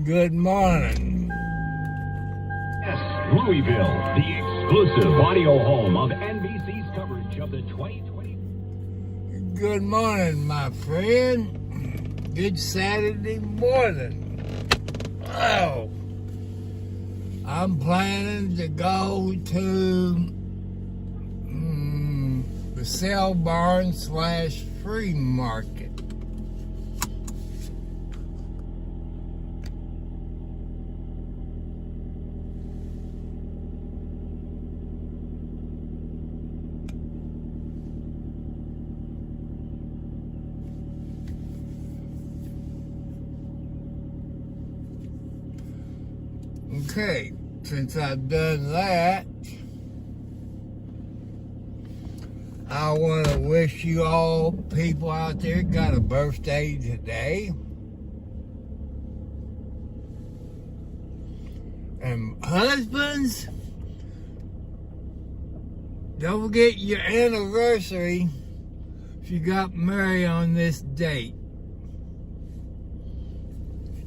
Good morning. Yes, Louisville, the exclusive audio home of NBC's coverage of the 2020. Good morning, my friend. Good Saturday morning. Oh, I'm planning to go to the sale barn / free market. Okay, since I've done that, I want to wish you all people out there got a birthday today. And husbands, don't forget your anniversary if you got married on this date.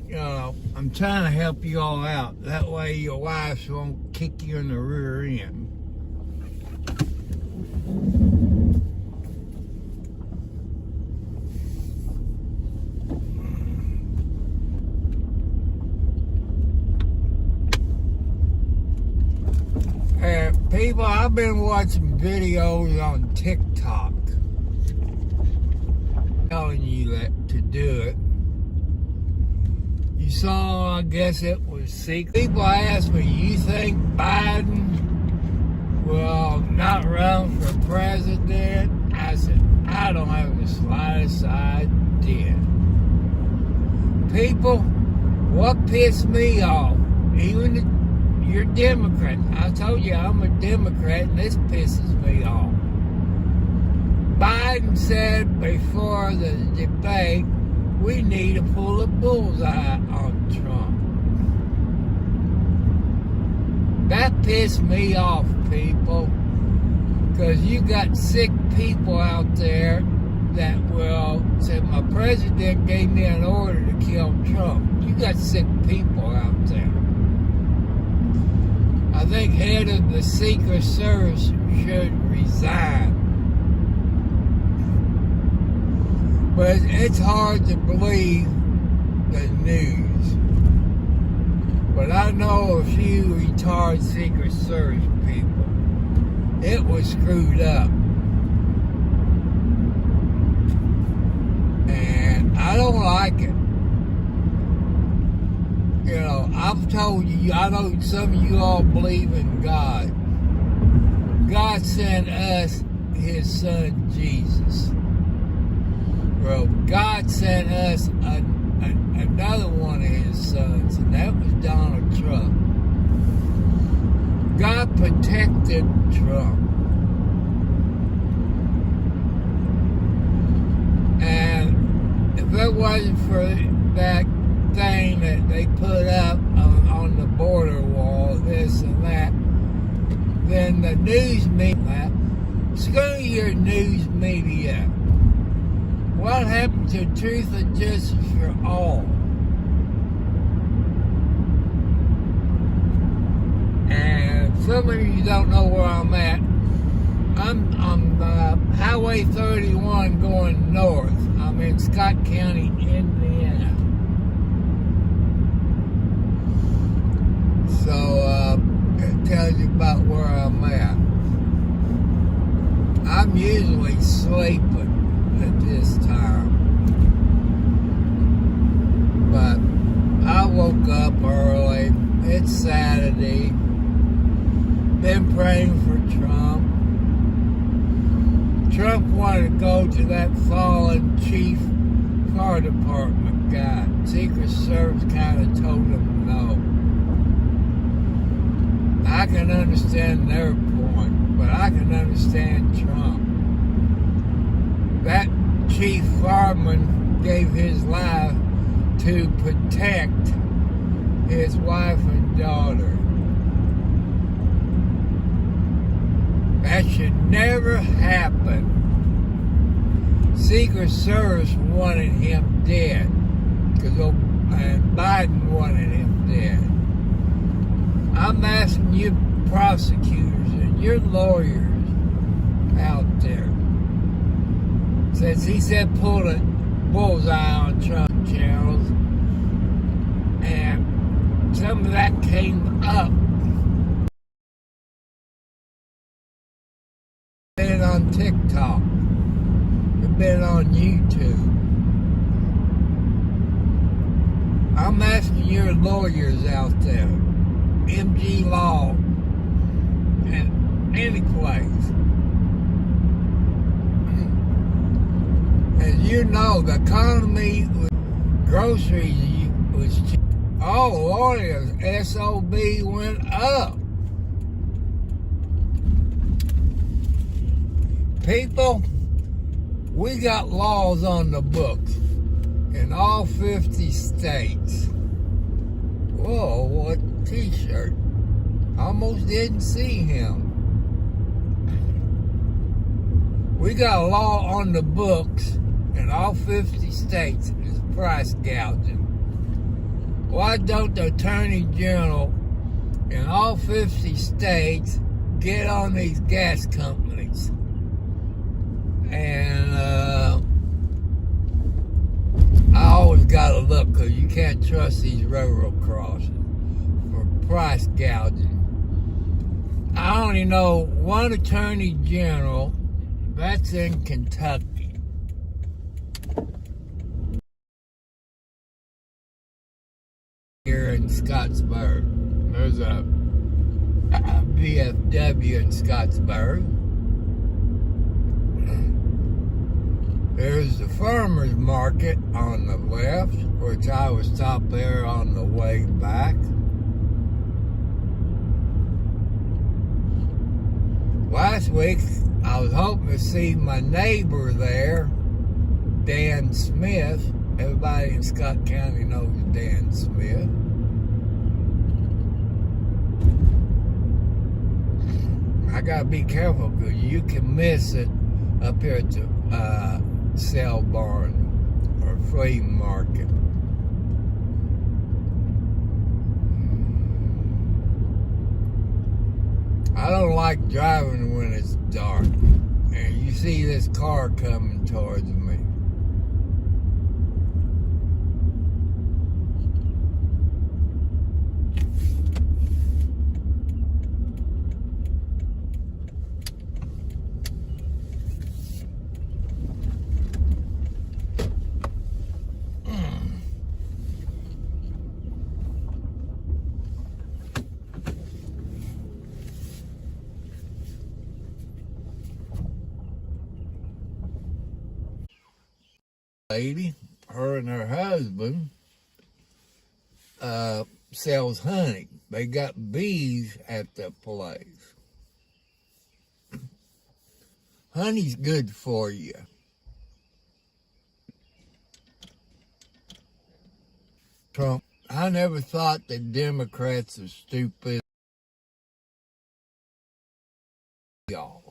You know, I'm trying to help you all out. That way your wives won't kick you in the rear end. People, I've been watching videos on TikTok telling you that to do it. You saw, I guess it was secret. People asked me, you think Biden will not run for president? I said, I don't have the slightest idea. People, what pissed me off, you're Democrat. I told you I'm a Democrat, and this pisses me off. Biden said before the debate, we need to pull a bullseye on Trump. That pissed me off, people, because you got sick people out there that will say, my president gave me an order to kill Trump. You got sick people out there. I think head of the Secret Service should resign. But it's hard to believe the news. But I know a few retired Secret Service people. It was screwed up. And I don't like it. You know, I've told you, I know some of you all believe in God. God sent us his son, Jesus. Well, God sent us another one of his sons, and that was Donald Trump. God protected Trump. And if it wasn't for that thing that they put up on the border wall, this and that, then the news media, screw your news media. What happened to truth and justice for all? And some of you don't know where I'm at. I'm on Highway 31 going north. I'm in Scott County, Indiana. So it tells you about where I'm at. I'm usually sleeping at this time, but I woke up early. It's Saturday. Been praying for Trump. Trump wanted to go to that fallen chief fire department guy. Secret Service kind of told him no. I can understand their point, but I can understand Trump. That chief fireman gave his life to protect his wife and daughter. That should never happen. Secret Service wanted him dead because Biden wanted him dead. I'm asking you prosecutors and your lawyers out there, since he said pull a bullseye on Trump channels, and some of that came up. Been on TikTok, it's been on YouTube. I'm asking your lawyers out there, MG Law, and any place. As you know, the economy with groceries was cheap. Oh, lawyers, SOB went up. People, we got laws on the books in all 50 states. Whoa, what t-shirt. Almost didn't see him. We got a law on the books in all 50 states. It's price gouging. Why don't the Attorney General in all 50 states get on these gas companies? And I always gotta look, because you can't trust these railroad crossings for price gouging. I only know one Attorney General, that's in Kentucky. Here in Scottsburg. There's a VFW in Scottsburg. There's the farmer's market on the left, which I was stopped there on the way back. Last week, I was hoping to see my neighbor there, Dan Smith. Everybody in Scott County knows Dan Smith. I gotta be careful, because you can miss it up here at the sale barn or flea market. I don't like driving when it's dark and you see this car coming towards me. Lady, her and her husband sells honey. They got bees at the place. Honey's good for you. Trump, I never thought that Democrats are stupid. Y'all.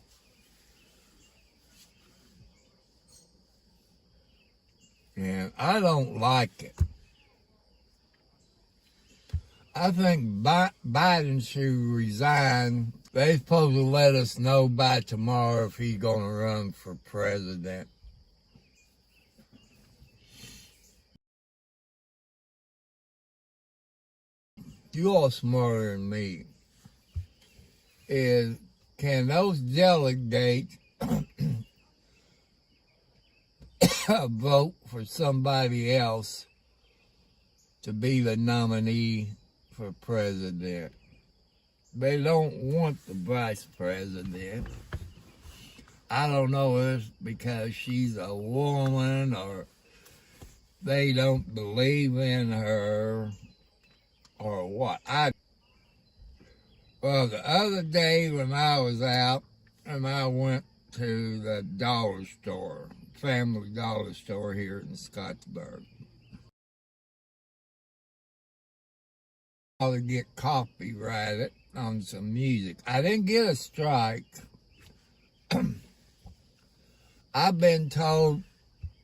And I don't like it. I think Biden should resign. They're supposed to let us know by tomorrow if he's going to run for president. You all smarter than me. Can those delegates vote for somebody else to be the nominee for president? They don't want the vice president. I don't know if it's because she's a woman or they don't believe in her or what. Well, the other day when I was out and I went to the dollar store, Family Dollar Store here in Scottsburg, to get copyrighted on some music. I didn't get a strike. I've been told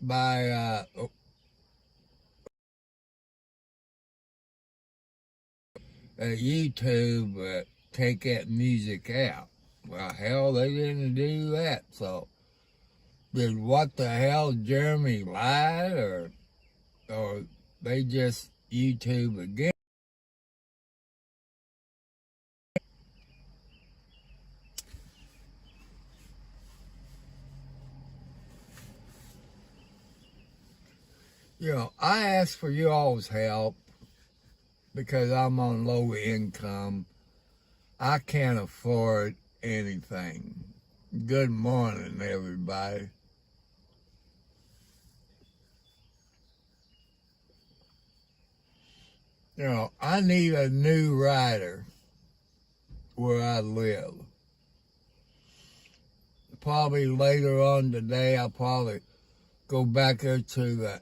by YouTube take that music out. Well, hell, they didn't do that. So, did what the hell, Jeremy lied, or they just YouTube again? You know, I ask for you all's help because I'm on low income. I can't afford anything. Good morning, everybody. You know, I need a new rider where I live. Probably later on today, I'll probably go back there to the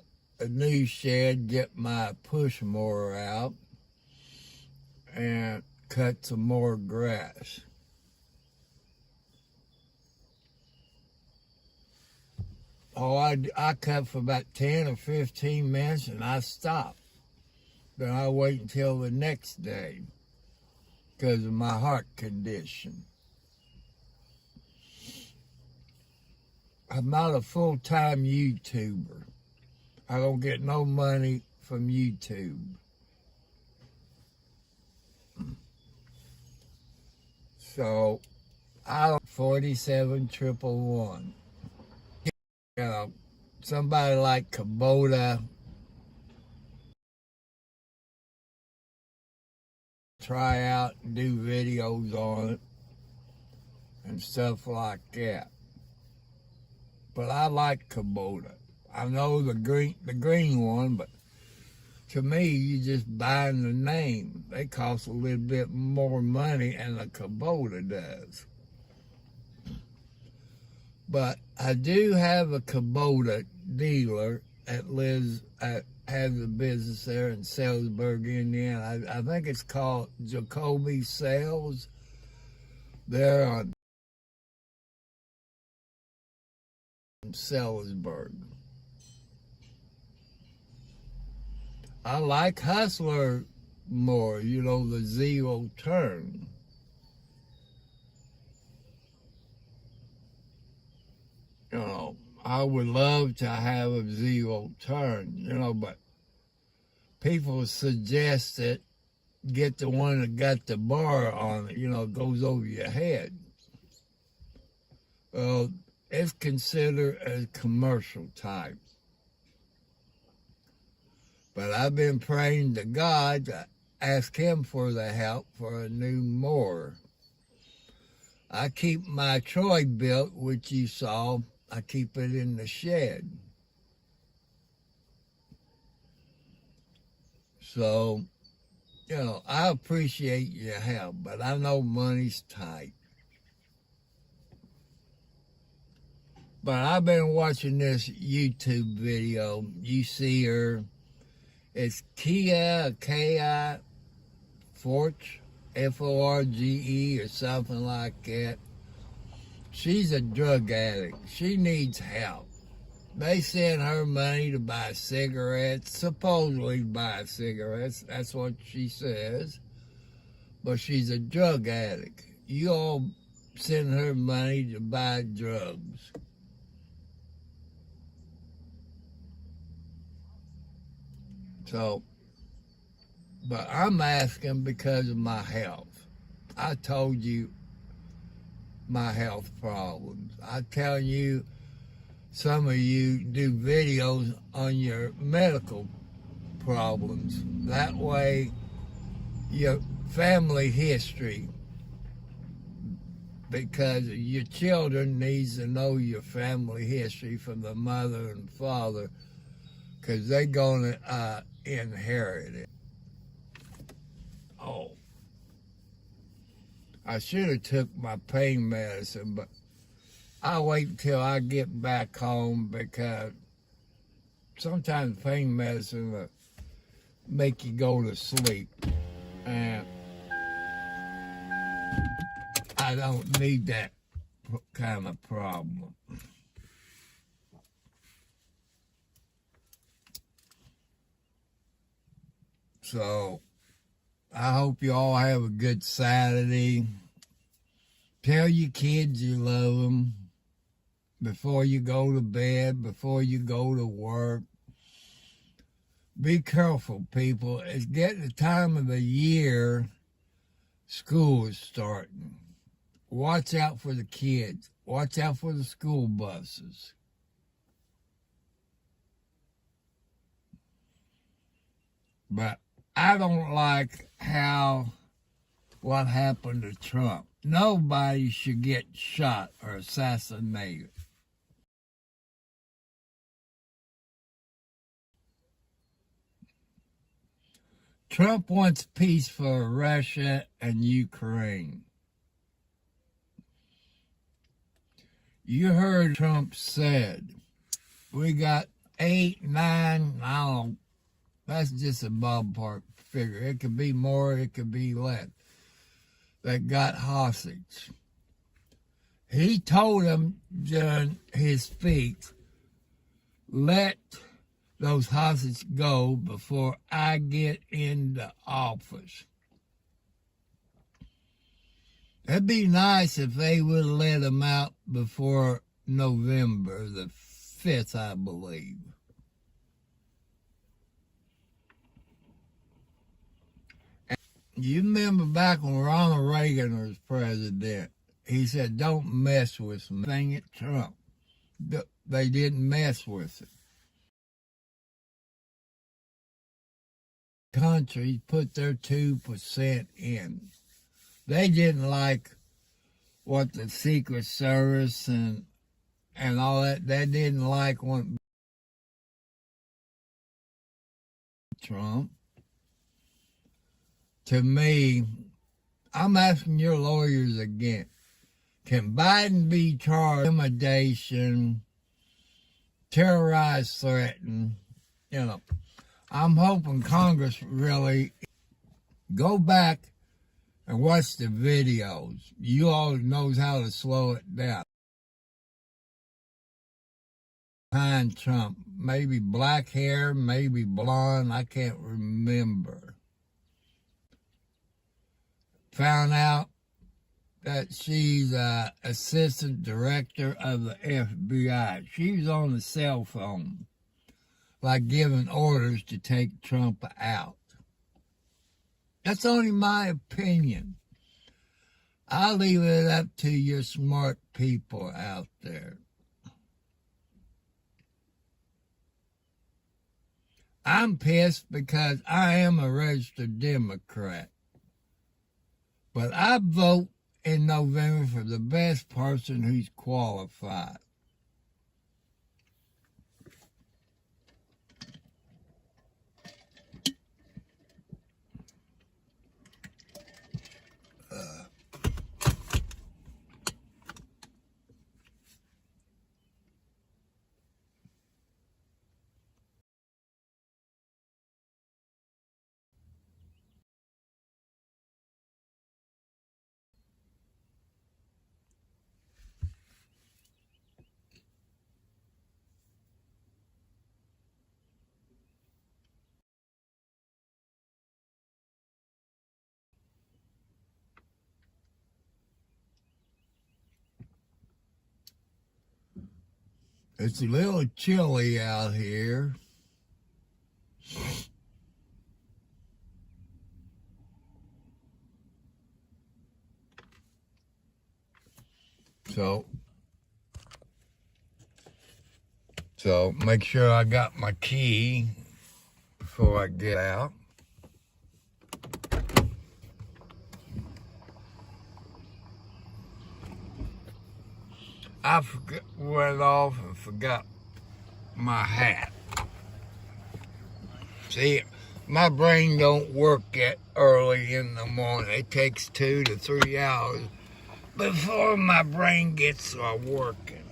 new shed, get my push mower out, and cut some more grass. Oh, I cut for about 10 or 15 minutes and I stopped. Then I wait until the next day because of my heart condition. I'm not a full-time YouTuber. I don't get no money from YouTube. So, I don't 47111. You know, somebody like Kubota, try out and do videos on it and stuff like that. But I like Kubota. I know the green one, but to me, you just buying the name. They cost a little bit more money than a Kubota does. But I do have a Kubota dealer that has a business there in Salisbury, Indiana. I think it's called Jacoby Sales. They're on Salisbury. I like Hustler more, you know, the zero turn. You know, I would love to have a zero turn, you know, but people suggest that get the one that got the bar on it, you know, goes over your head. Well, it's considered a commercial type. But I've been praying to God to ask him for the help for a new mower. I keep my Troy built, which you saw, I keep it in the shed. So, you know, I appreciate your help, but I know money's tight. But I've been watching this YouTube video. You see her. It's Kia, K-I, Forge, F-O-R-G-E or something like that. She's a drug addict. She needs help. They send her money to buy cigarettes, supposedly buy cigarettes. That's what she says. But she's a drug addict. You all send her money to buy drugs. So, but I'm asking because of my health. I told you my health problems. I tell you, some of you do videos on your medical problems. That way, your family history, because your children needs to know your family history from the mother and father, because they're going to inherit it. Oh, I should have took my pain medicine, but I'll wait until I get back home because sometimes pain medicine will make you go to sleep. And I don't need that kind of problem. So I hope you all have a good Saturday. Tell your kids you love them before you go to bed, before you go to work. Be careful, people. It's getting the time of the year school is starting. Watch out for the kids. Watch out for the school buses. But I don't like what happened to Trump. Nobody should get shot or assassinated. Trump wants peace for Russia and Ukraine. You heard Trump said, we got 8, 9, I don't know, that's just a ballpark figure. It could be more, it could be less, that got hostage. He told them during his speech, let those hostages go before I get into office. It'd be nice if they would have let them out before November the 5th, I believe. And you remember back when Ronald Reagan was president, he said, don't mess with me. Thing at Trump. They didn't mess with it. Countries put their 2% in. They didn't like what the Secret Service and all that. They didn't like what Trump. To me, I'm asking your lawyers again. Can Biden be charged with intimidation, terrorized, threatened? You know, I'm hoping Congress really go back and watch the videos. You all knows how to slow it down. Behind Trump, maybe black hair, maybe blonde, I can't remember. Found out that she's assistant director of the FBI. She was on the cell phone, like giving orders to take Trump out. That's only my opinion. I'll leave it up to your smart people out there. I'm pissed because I am a registered Democrat. But I vote in November for the best person who's qualified. It's a little chilly out here. So make sure I got my key before I get out. I went off and forgot my hat. See, my brain don't work at early in the morning. It takes 2 to 3 hours before my brain gets working.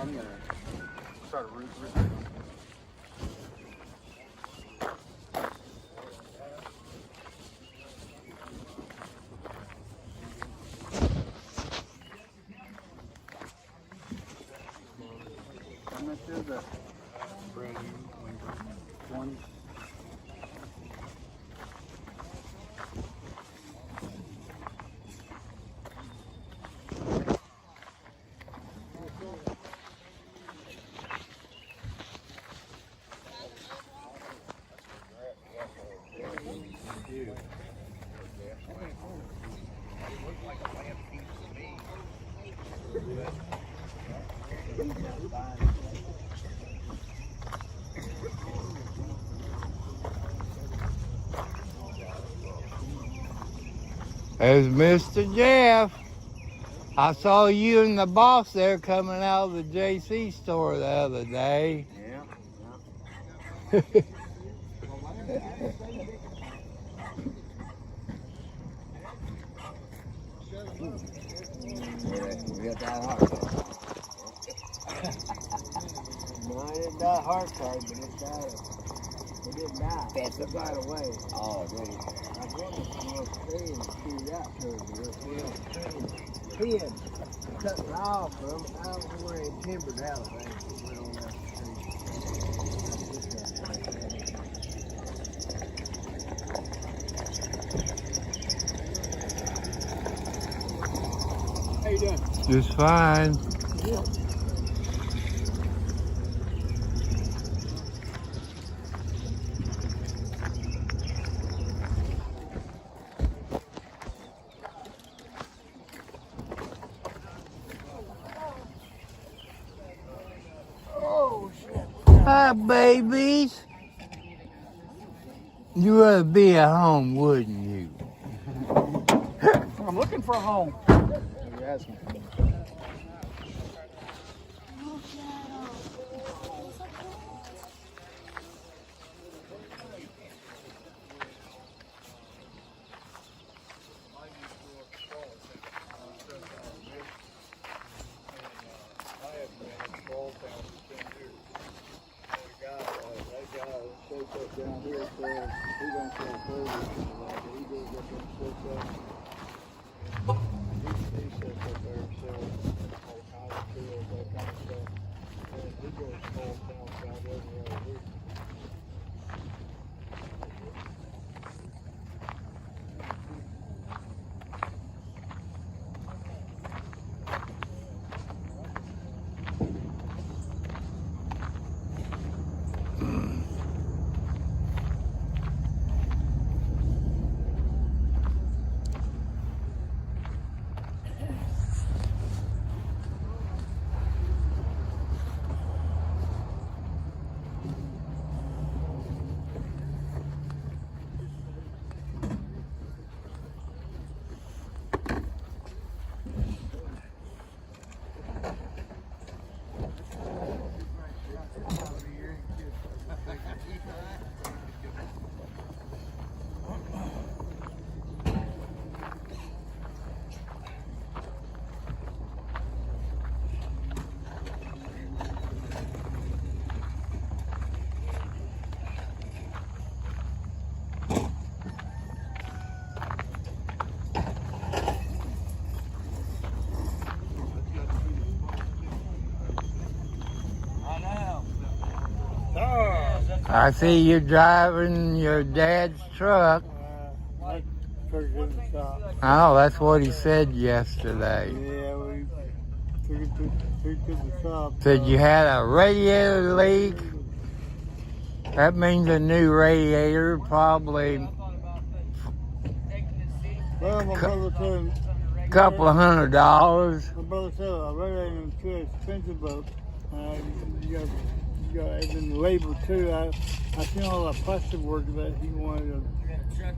I'm gonna start a root. How much is that? Brand new, one. There's Mr. Jeff. I saw you and the boss there coming out of the JC store the other day. Yeah. We got that heart card. No, it didn't die heart card, but it died. It didn't die. That's it died away. Oh, did it? I wonder if I'm going to stay and shoot out to it. He had cut it off from him. I don't know where he timbered out. I think he went on that street. How you doing? Just fine. Yeah. Oh, shit. Hi, babies. You would be at home, wouldn't you? I'm looking for a home. You're asking. Down here, so he don't sell produce. He goes up and sets up. He sets up there and sells all kinds of tools, that kind of stuff. And he goes small town south every other week. I see you driving your dad's truck. My truck in the shop. Oh, that's what he said yesterday. Yeah, we took it to the shop. Said you had a radiator leak. That means a new radiator, probably Well, my brother said a couple of $100. My brother said a radiator is too expensive, but you got even labor too. I seen all that plastic work that he wanted to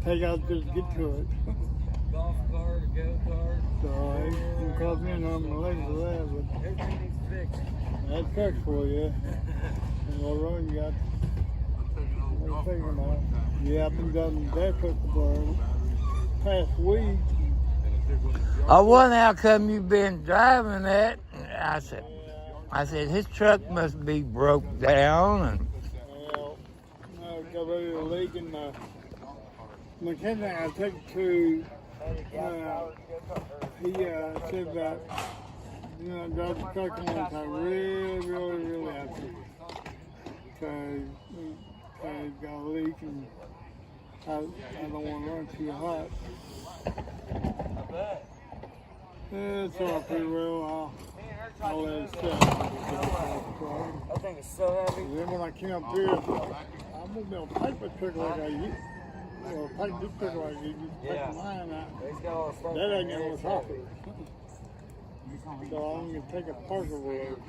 take out just to get to it. Golf cart, a go kart. So he didn't cost me an arm and a leg for that, but Everything needs fixed. that truck's for you. And what wrong you got? I'll figure them out. Yeah, I've been driving that truck for the past week. I wonder how come you've been driving that. I said, I said, his truck must be broke down. And Well, got ready to leak in the mechanic I took to, he said that, drive the truck on I really have to. Because it's got a leak and I don't want to run too hot. It's all pretty well. I'll let it sit. That thing is so heavy. Then when I came up here, I'm gonna be able to pipe a truck like I used. Or pipe this truck like I used. Pipe the line out. It's got all the stuff. That ain't gonna talk. So I'm gonna take a parcel road.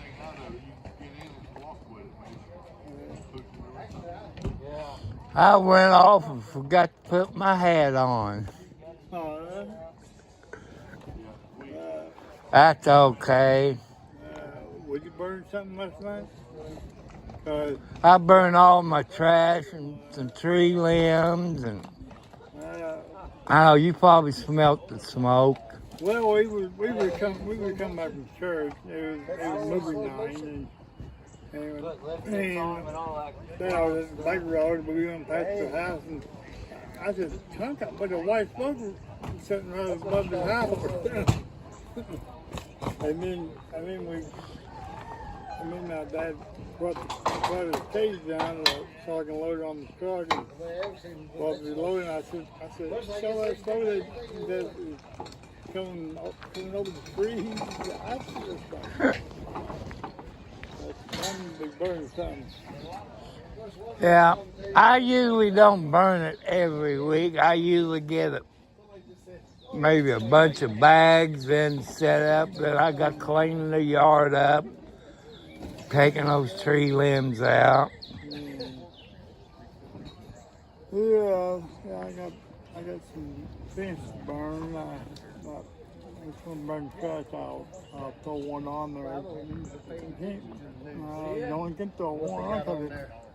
I went off and forgot to put my hat on. That's okay. Would you burn something last night? I burned all my trash and some tree limbs, and I know you probably smelt the smoke. Well, we were coming back from church. It was movie night, and then I was at the back road, but we went past the house, and I said, "Chunk, but the white smoke sitting right above the house." and then my dad brought his cage down so I can load it on the truck. And while we were loading, I said, "Show that smoke that's coming over the trees." I see this thing. I'm gonna be burning something. Yeah, I usually don't burn it every week. I usually get maybe a bunch of bags then set up. Then I got cleaning the yard up, taking those tree limbs out. Yeah, I got some fence to burn. It's gonna burn trash. I'll throw one on there. No one can throw one on because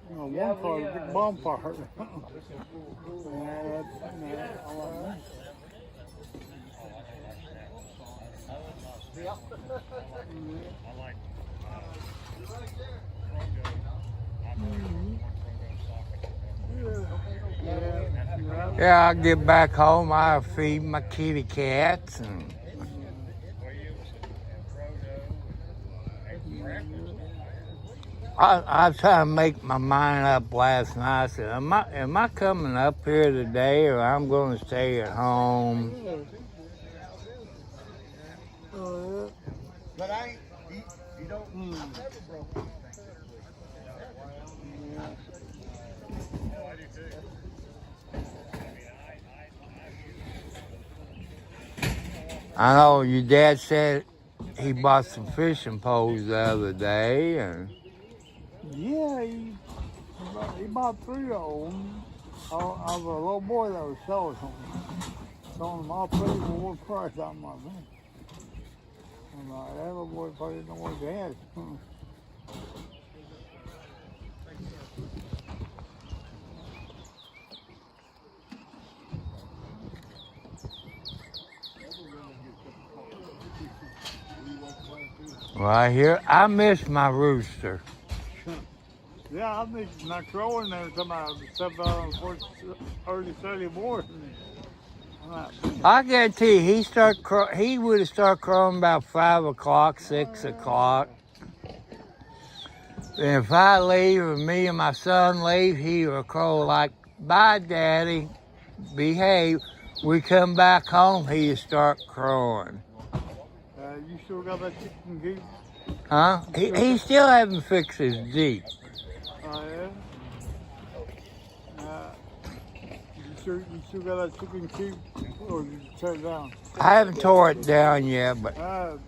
one car is a big bonfire. Yeah, I get back home, I feed my kitty cats, and I was trying to make my mind up last night. I said, am I coming up here today, or I'm going to stay at home? But you don't never broke. I know your dad said he bought some fishing poles the other day, and Yeah, he bought 3 of them. I was a little boy that was selling them. Selling them all 3 for one price. I'm like, man. I'm like, that little boy probably didn't know what he had. right here, I miss my rooster. Yeah, I think not crowing there come out step out on early Saturday morning. I guarantee you, he would have started crowing about 5 o'clock, 6 o'clock. And if I leave or me and my son leave, he will crow like, "Bye, Daddy, behave." We come back home, he'll start crowing. You still got that chicken coop? Huh? He still hasn't fixed his Jeep. Oh, yeah? You still got that chicken coop, or did you tear it down? I haven't tore it down yet, but That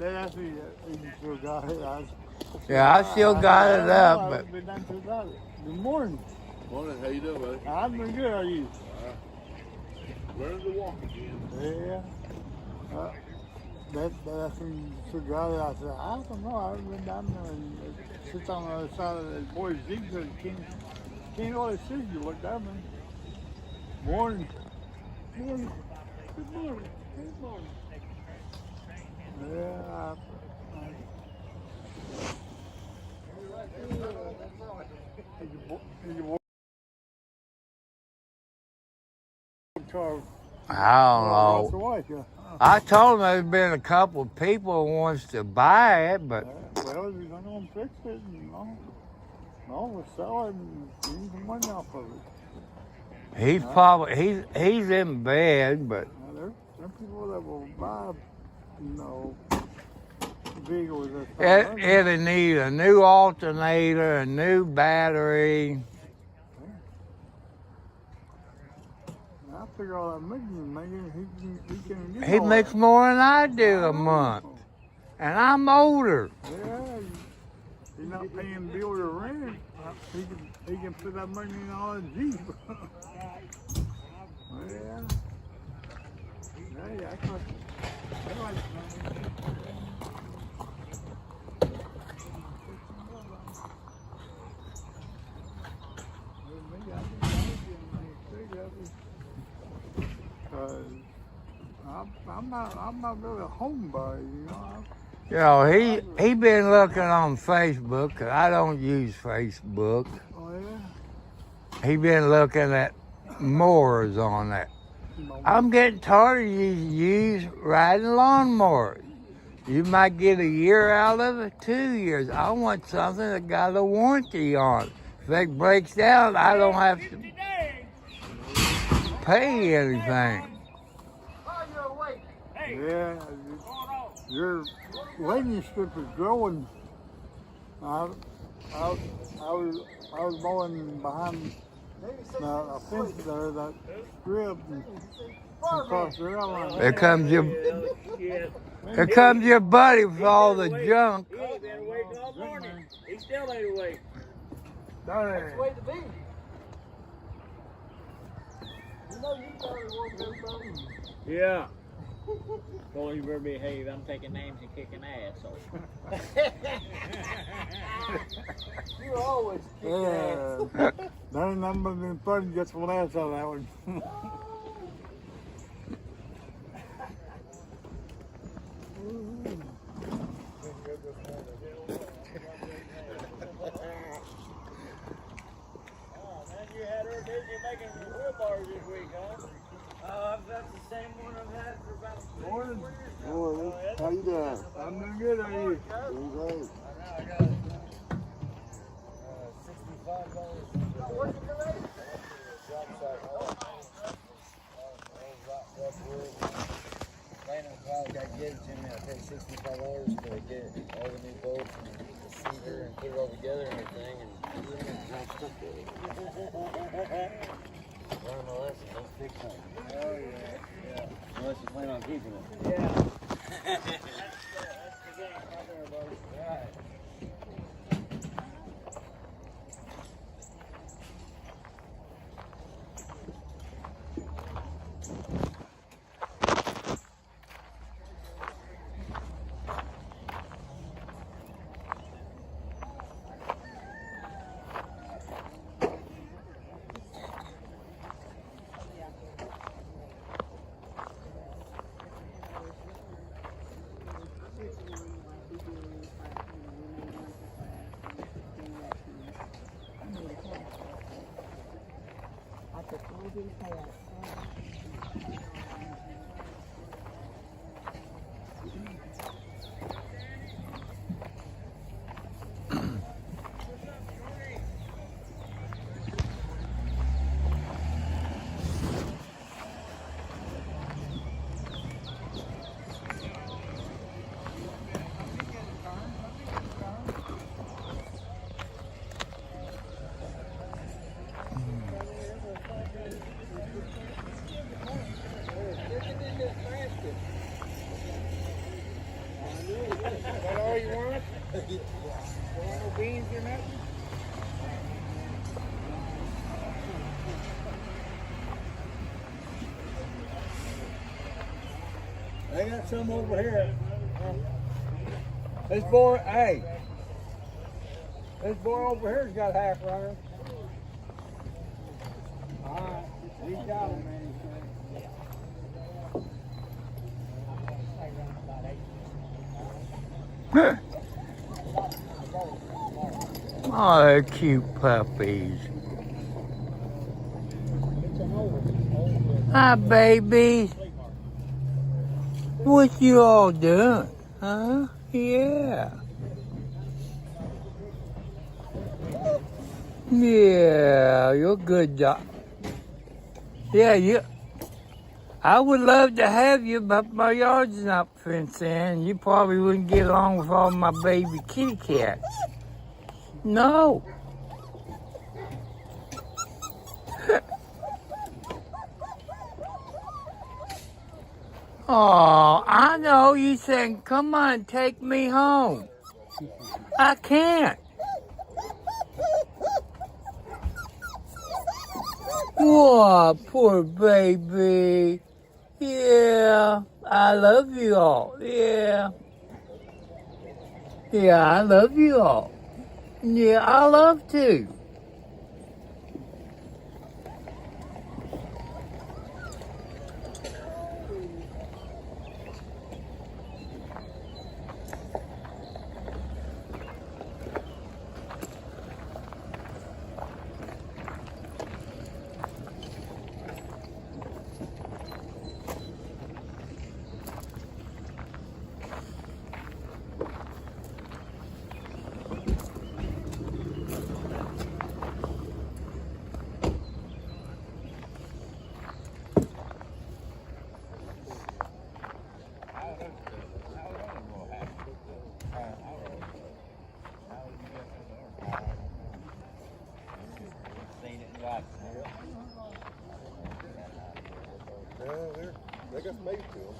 actually, you still got it. yeah, I still got it up. I But haven't been down to that. Good morning. Morning, how you doing, buddy? I'm doing good, how are you? Learn to walk again. Yeah. That's when you forgot it. I said, I don't know, I haven't been down there and sits on the other side of the boy's Jeep, so you can't really see you. Look down there. Morning. Morning. Good morning. Good morning. Yeah, I don't know. I told him there's been a couple of people who wants to buy it, but well, you're gonna fix it, you know. No, we'll sell it and get some money off of it. he's probably he's in bed, but There are people that will buy, you know, vehicles it'll need a new alternator, a new battery. I figure all that making, he can get He all makes that. more than I do a month, and I'm older. Yeah, he's not paying bill or rent. He can put that money in all his Jeep. Yeah. Hey, I like I'm not really a homebody, you know. You know, he been looking on Facebook, 'cause I don't use Facebook. Oh yeah. He been looking at mowers on that. I'm getting tired of used riding lawnmowers. You might get a year out of it, 2 years. I want something that got a warranty on it. If it breaks down, I don't have to pay anything. Yeah, your landing strip is growing. I was mowing behind a fence there, that strip, and across the rail line. Here comes your buddy with all the junk. He ain't been awake all morning. He still ain't awake. That's the way to be. You know you probably won't do something. Yeah. Well, you better behave. I'm taking names and kicking ass. So. You always kick ass. That ain't nothing but been fun to get some laughs out of that one. You had her busy making wheelbars this week, huh? That's the same one I've had for about 3 Morning. 4 years. Morning. How you doing? I'm doing good, how are you? Doing great. I got $65. What's the rate? Job site. Landon Cloud got given to me. I paid $65 to get all the new bolts and the cedar and put it all together and everything. Learn my lesson. Don't fix something. Oh yeah. Unless you plan on keeping it. Yeah. That's the game out there, buddy. Right. That all you want? You want no beans or nothing? I got some over here. This boy, hey. This boy over here's got half runner. Alright, we got him, man. Oh, they're cute puppies. Hi, baby. What you all doing? Huh? Yeah. Yeah, you're good, Doc. Yeah, I would love to have you, but my yard's not fenced in. You probably wouldn't get along with all my baby kitty cats. No. Oh, I know. You saying, come on, take me home. I can't. Whoa, poor baby. Yeah, I love you all. Yeah. Yeah, I love you all. Yeah, I love to. They got some age to them.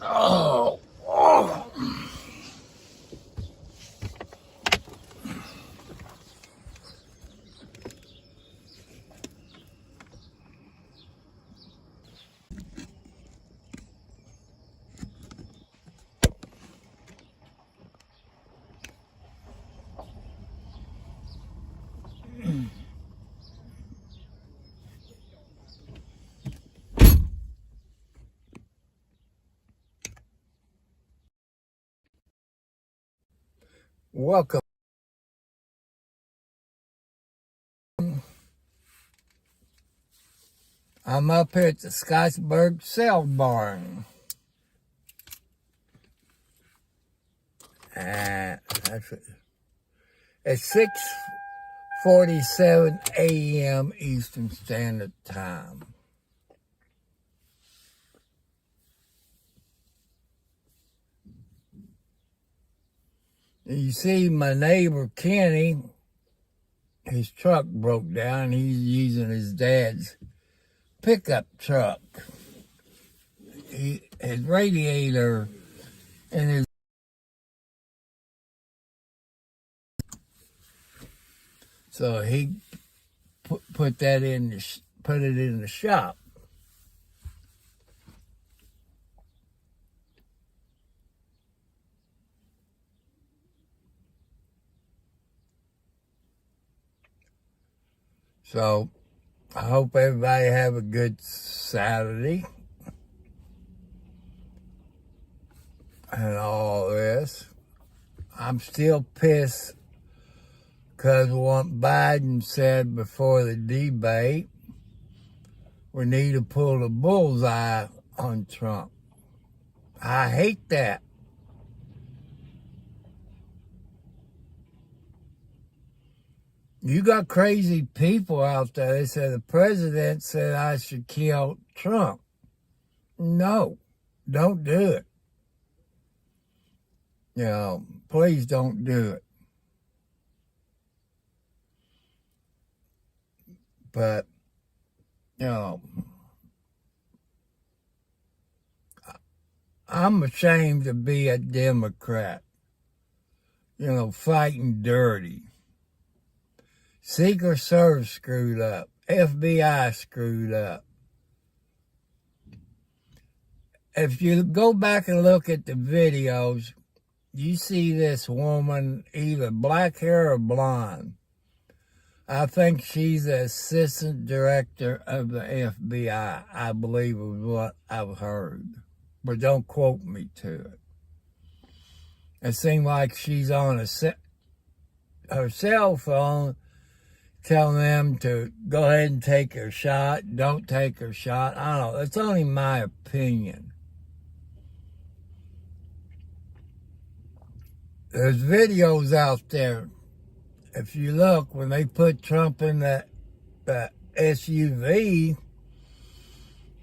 Oh, oh. Welcome. I'm up here at the Scottsburg Sale Barn. It's 6:47 a.m. Eastern Standard Time. You see, my neighbor Kenny, his truck broke down. He's using his dad's pickup truck. His radiator and his so he put it in the shop. So I hope everybody have a good Saturday and all this. I'm still pissed because what Biden said before the debate, we need to pull the bullseye on Trump. I hate that. You got crazy people out there. They said the president said I should kill Trump. No, don't do it. You know, please don't do it. But, you know, I'm ashamed to be a Democrat. You know, fighting dirty. Secret Service screwed up. FBI screwed up. If you go back and look at the videos, you see this woman, either black hair or blonde. I think she's the assistant director of the FBI, I believe is what I've heard. But don't quote me to it. It seemed like she's on her cell phone telling them to go ahead and take her shot, don't take her shot. I don't know. It's only my opinion. There's videos out there. If you look, when they put Trump in that SUV,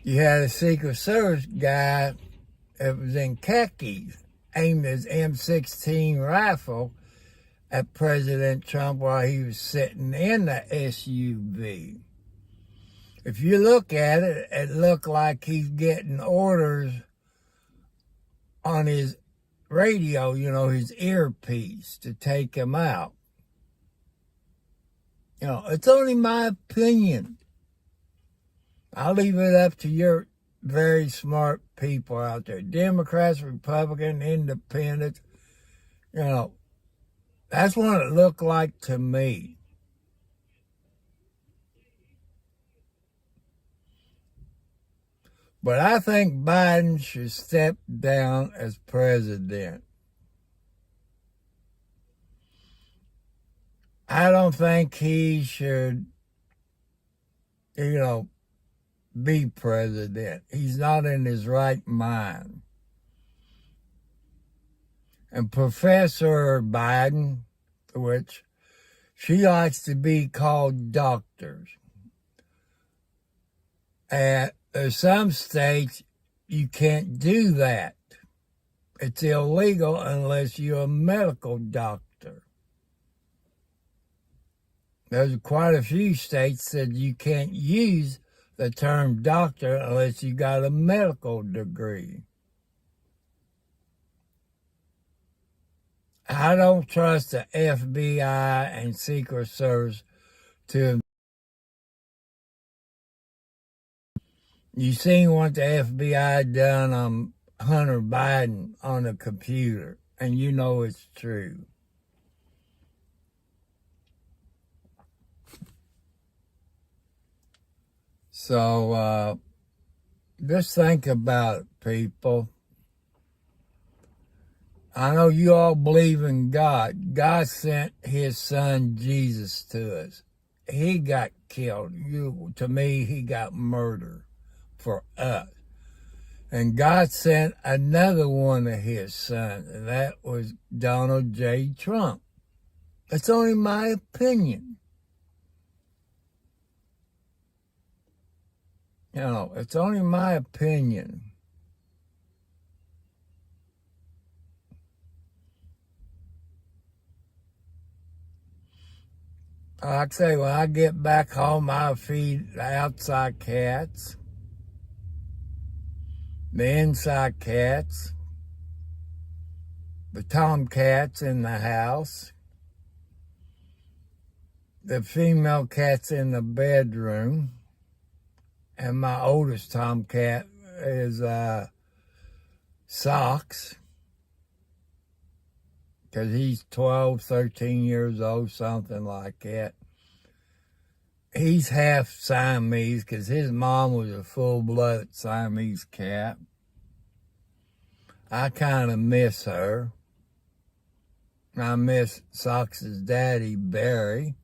you had a Secret Service guy that was in khakis, aimed his M16 rifle at President Trump while he was sitting in the SUV. If you look at it, it looked like he's getting orders on his radio, you know, his earpiece to take him out. You know, it's only my opinion. I'll leave it up to your very smart people out there. Democrats, Republicans, Independents. You know, that's what it looked like to me. But I think Biden should step down as president. I don't think he should, you know, be president. He's not in his right mind. And Professor Biden, which she likes to be called doctors. And there's some states you can't do that. It's illegal unless you're a medical doctor. There's quite a few states that you can't use the term doctor unless you got a medical degree. I don't trust the FBI and Secret Service to. You seen what the FBI done on Hunter Biden on the computer, and you know it's true. So, just think about it, people. I know you all believe in God. God sent his son Jesus to us. He got killed. To me, he got murdered for us. And God sent another one of his sons, and that was Donald J. Trump. It's only my opinion. You know, it's only my opinion. Like I say, when I get back home, I'll feed the outside cats, the inside cats, the tomcats in the house, the female cats in the bedroom, and my oldest tomcat is Socks, because he's 12, 13 years old, something like that. He's half Siamese because his mom was a full-blooded Siamese cat. I kind of miss her. I miss Socks' daddy, Barry.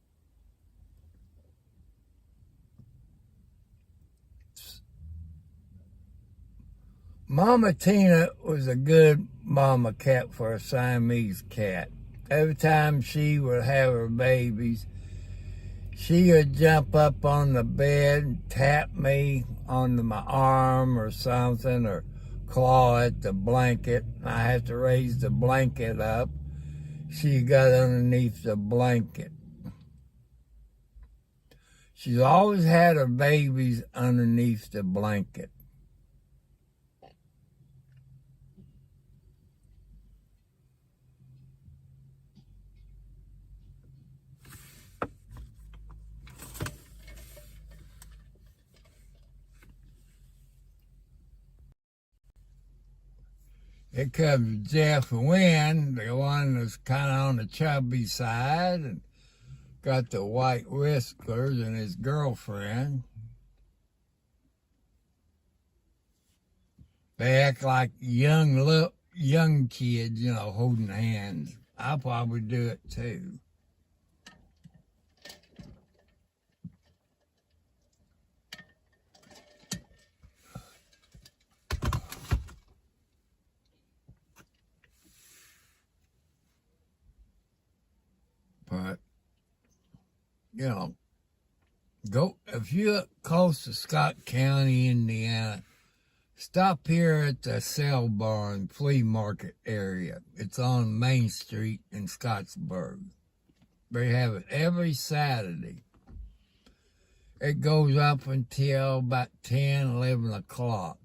Mama Tina was a good mama cat for a Siamese cat. Every time she would have her babies, she would jump up on the bed, tap me on my arm or something, or claw at the blanket. I had to raise the blanket up. She got underneath the blanket. She's always had her babies underneath the blanket. Here comes Jeff Wynn, the one that's kind of on the chubby side, and got the white whiskers, and his girlfriend. They act like young kids, you know, holding hands. I'll probably do it too. But, you know, if you're close to Scott County, Indiana, stop here at the Sale Barn Flea Market area. It's on Main Street in Scottsburg. They have it every Saturday. It goes up until about 10, 11 o'clock.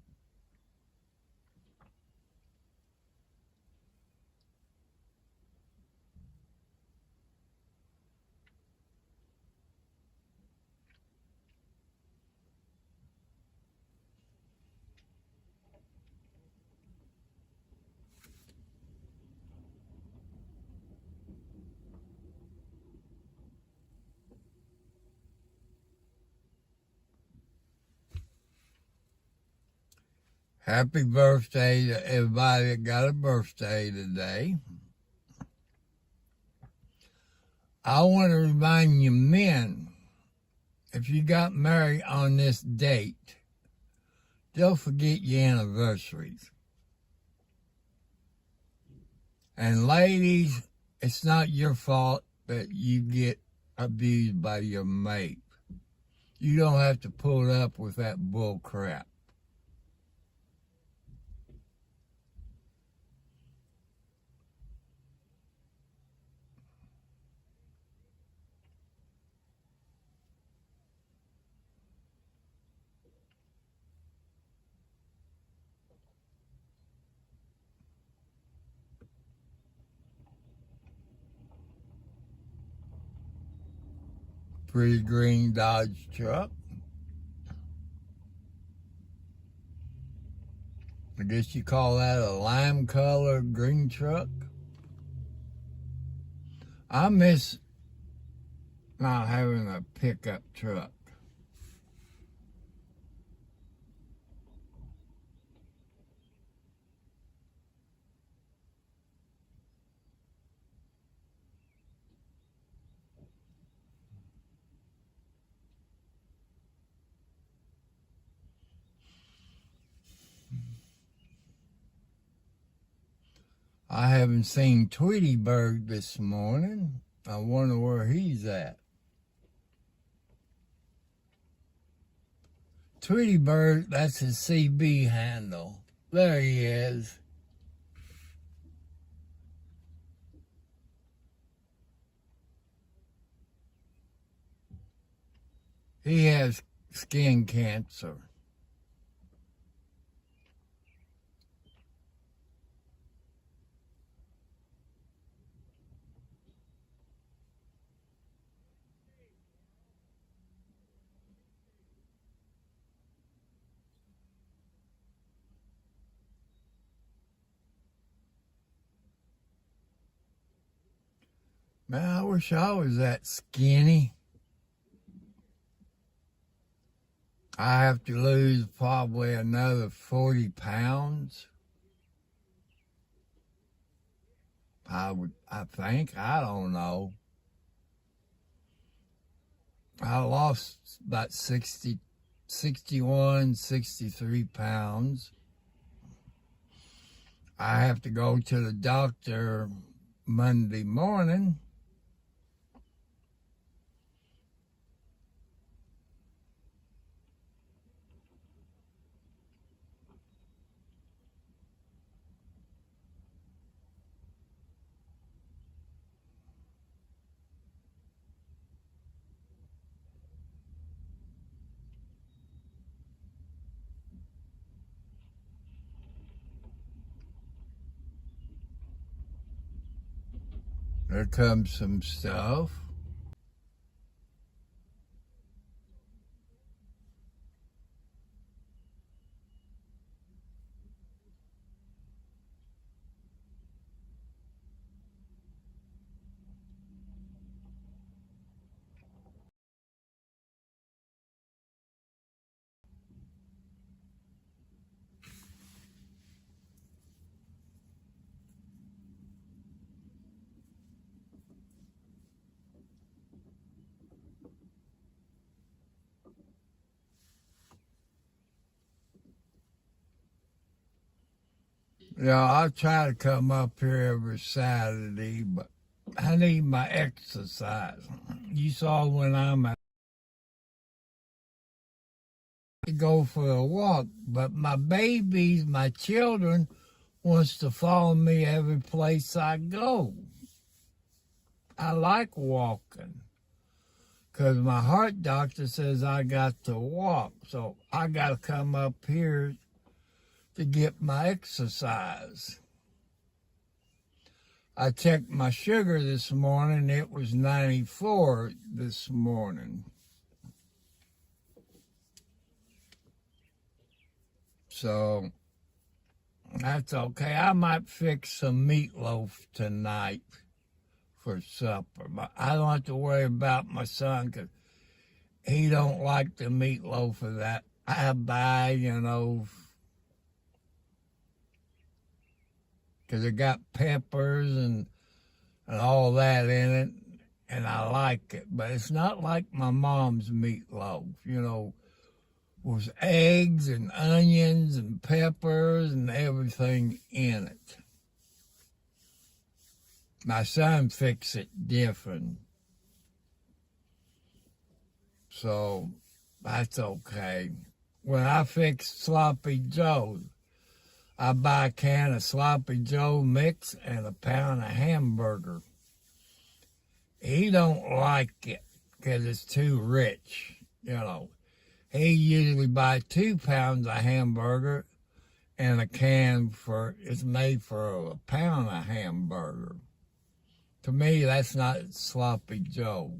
Happy birthday to everybody that got a birthday today. I want to remind you men, if you got married on this date, don't forget your anniversaries. And ladies, it's not your fault that you get abused by your mate. You don't have to pull up with that bull crap. Pretty green Dodge truck. I guess you call that a lime color green truck. I miss not having a pickup truck. I haven't seen Tweety Bird this morning. I wonder where he's at. Tweety Bird, that's his CB handle. There he is. He has skin cancer. Man, I wish I was that skinny. I have to lose probably another 40 pounds. I think, I don't know. I lost about 61, 63 pounds. I have to go to the doctor Monday morning. There comes some stuff. Yeah, I try to come up here every Saturday, but I need my exercise. You saw when I'm at to go for a walk, but my babies, my children, wants to follow me every place I go. I like walking because my heart doctor says I got to walk, so I got to come up here to get my exercise. I checked my sugar this morning. It was 94 this morning. So that's okay. I might fix some meatloaf tonight for supper. But I don't have to worry about my son because he don't like the meatloaf of that. I buy, because it got peppers and all that in it, and I like it. But it's not like my mom's meatloaf, with eggs and onions and peppers and everything in it. My son fixed it different. So that's okay. When I fix sloppy joes, I buy a can of sloppy joe mix and a pound of hamburger. He don't like it because it's too rich, He usually buy 2 pounds of hamburger and a can it's made for a pound of hamburger. To me, that's not sloppy joe.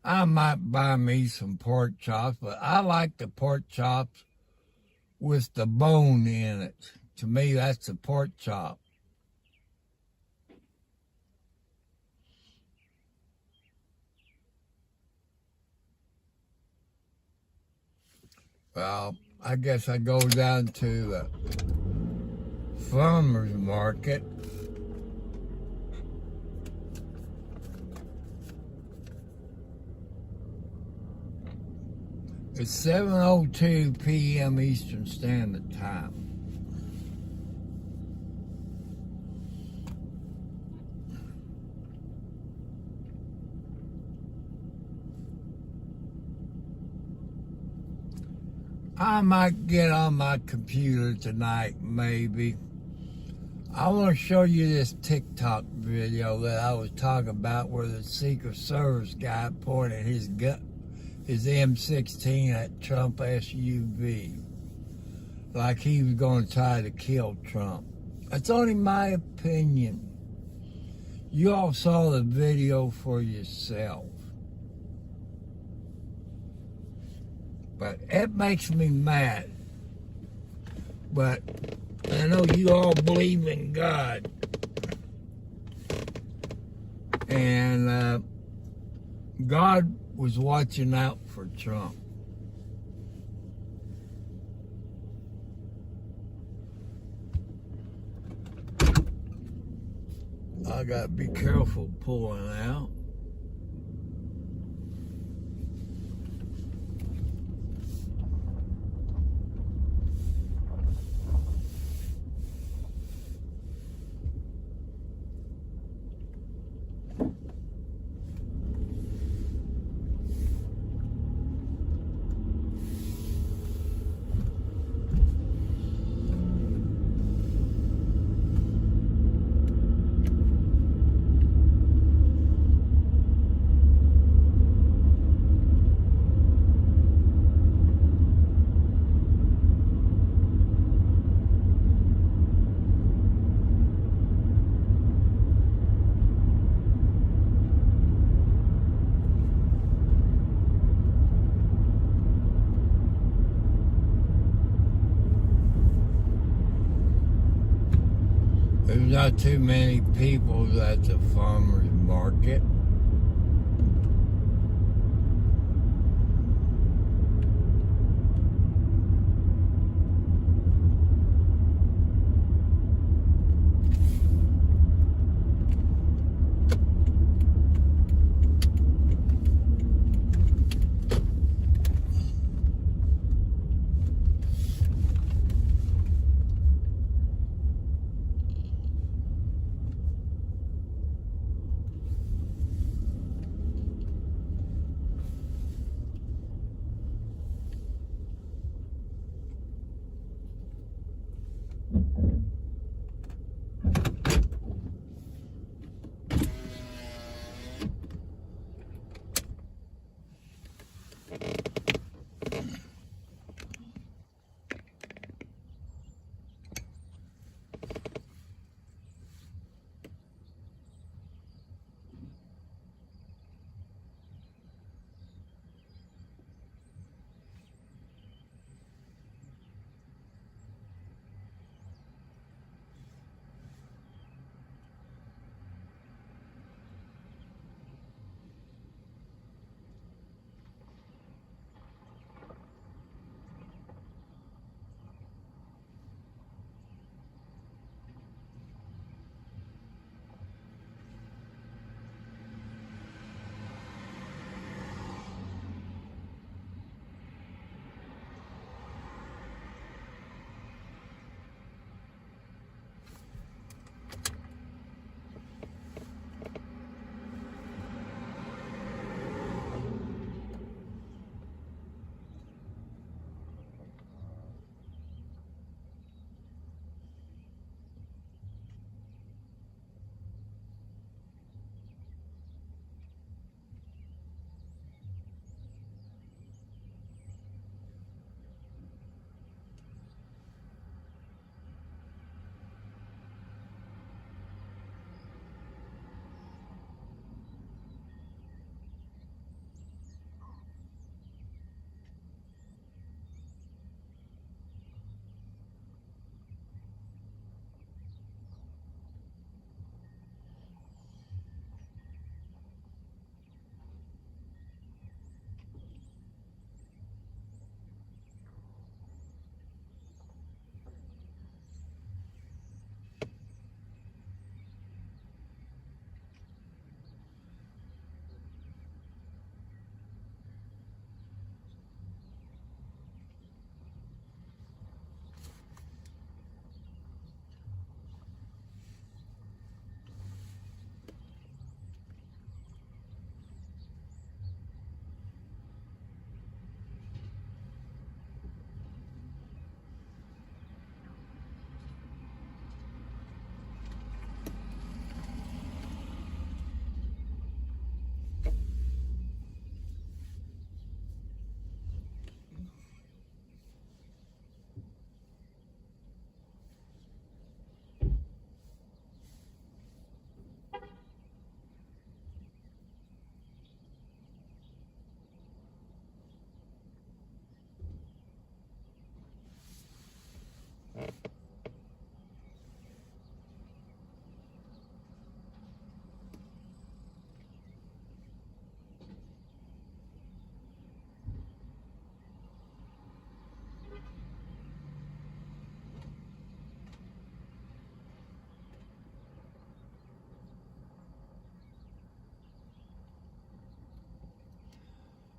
I might buy me some pork chops, but I like the pork chops with the bone in it. To me, that's a pork chop. Well, I guess I go down to the farmer's market. It's 7:02 p.m. Eastern Standard Time. I might get on my computer tonight, maybe. I want to show you this TikTok video that I was talking about where the Secret Service guy pointed his M16 at Trump SUV like he was going to try to kill Trump. That's only my opinion. You all saw the video for yourself. But it makes me mad. But I know you all believe in God. And God was watching out for Trump. I gotta be careful pulling out. There's not too many people at the farmer's market.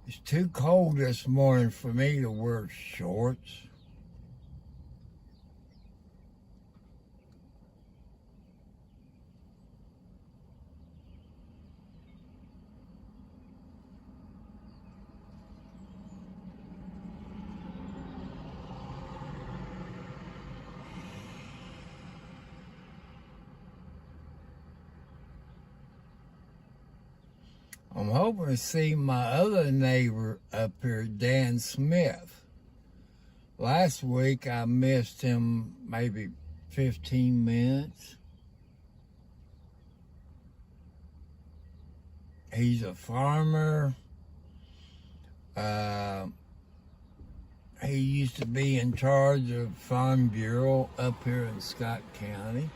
It's too cold this morning for me to wear shorts. I'm hoping to see my other neighbor up here, Dan Smith. Last week I missed him maybe 15 minutes. He's a farmer. He used to be in charge of Farm Bureau up here in Scott County.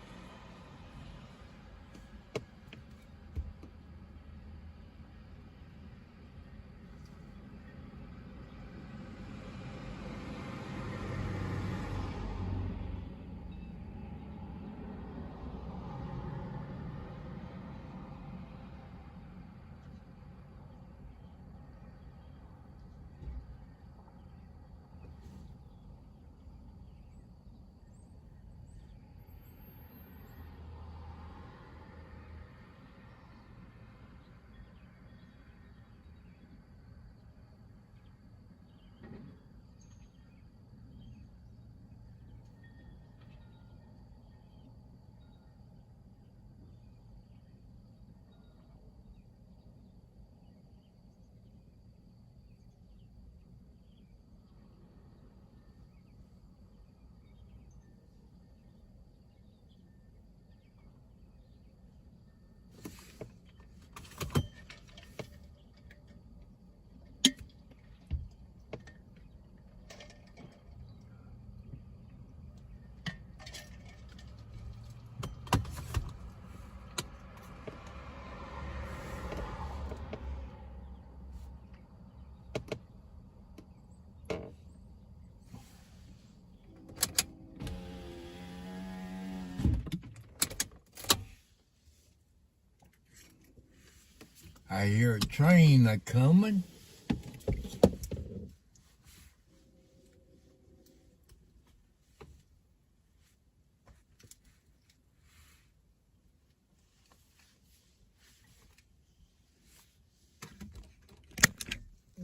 I hear a train a-coming.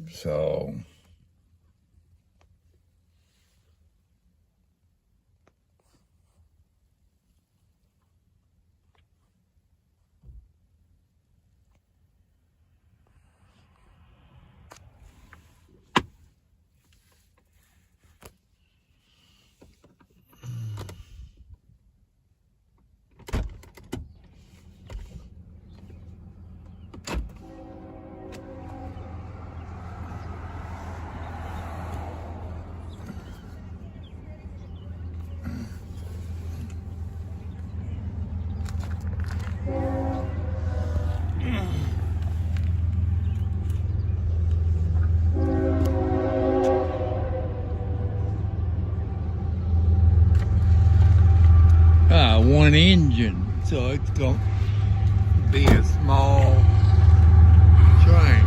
So one engine, so it's going to be a small train.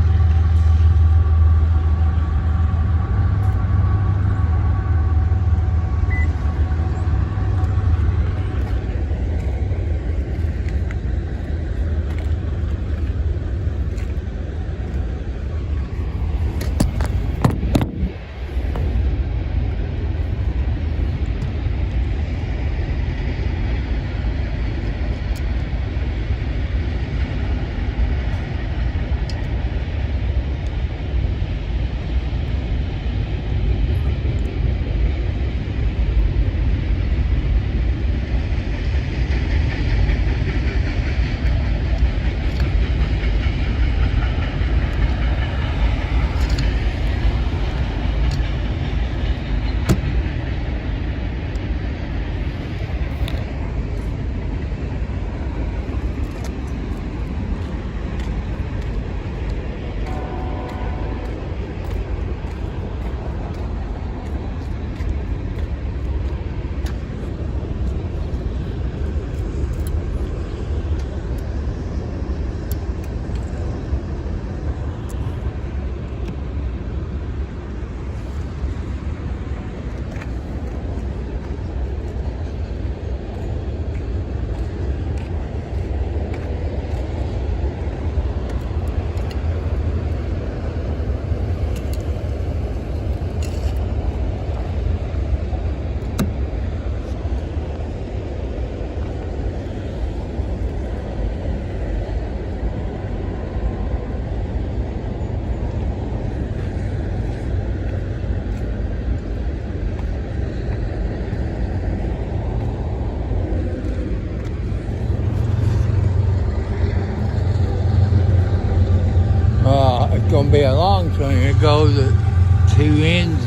It's going to be a long train. It goes at 2 ends.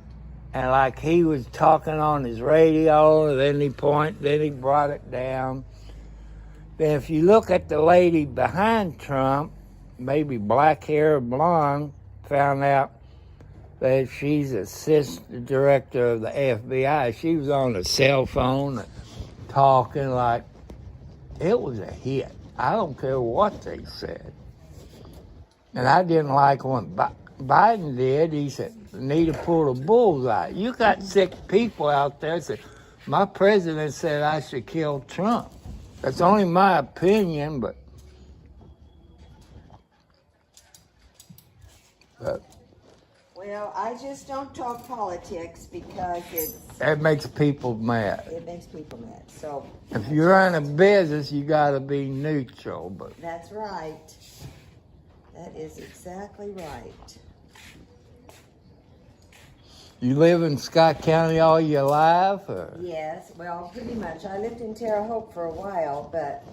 and like he was talking on his radio, then he brought it down. Then if you look at the lady behind Trump, maybe black hair or blonde, found out that she's assistant director of the FBI. She was on a cell phone talking like it was a hit. I don't care what they said. And I didn't like when Biden did. He said, need to pull the bullseye. You got sick people out there that said, my president said I should kill Trump. That's only my opinion, but well, I just don't talk politics because it makes people mad. It makes people mad. So if you run a business, you got to be neutral. But that's right. That is exactly right. You live in Scott County all your life? Or? Yes, well, pretty much. I lived in Terre Haute for a while, but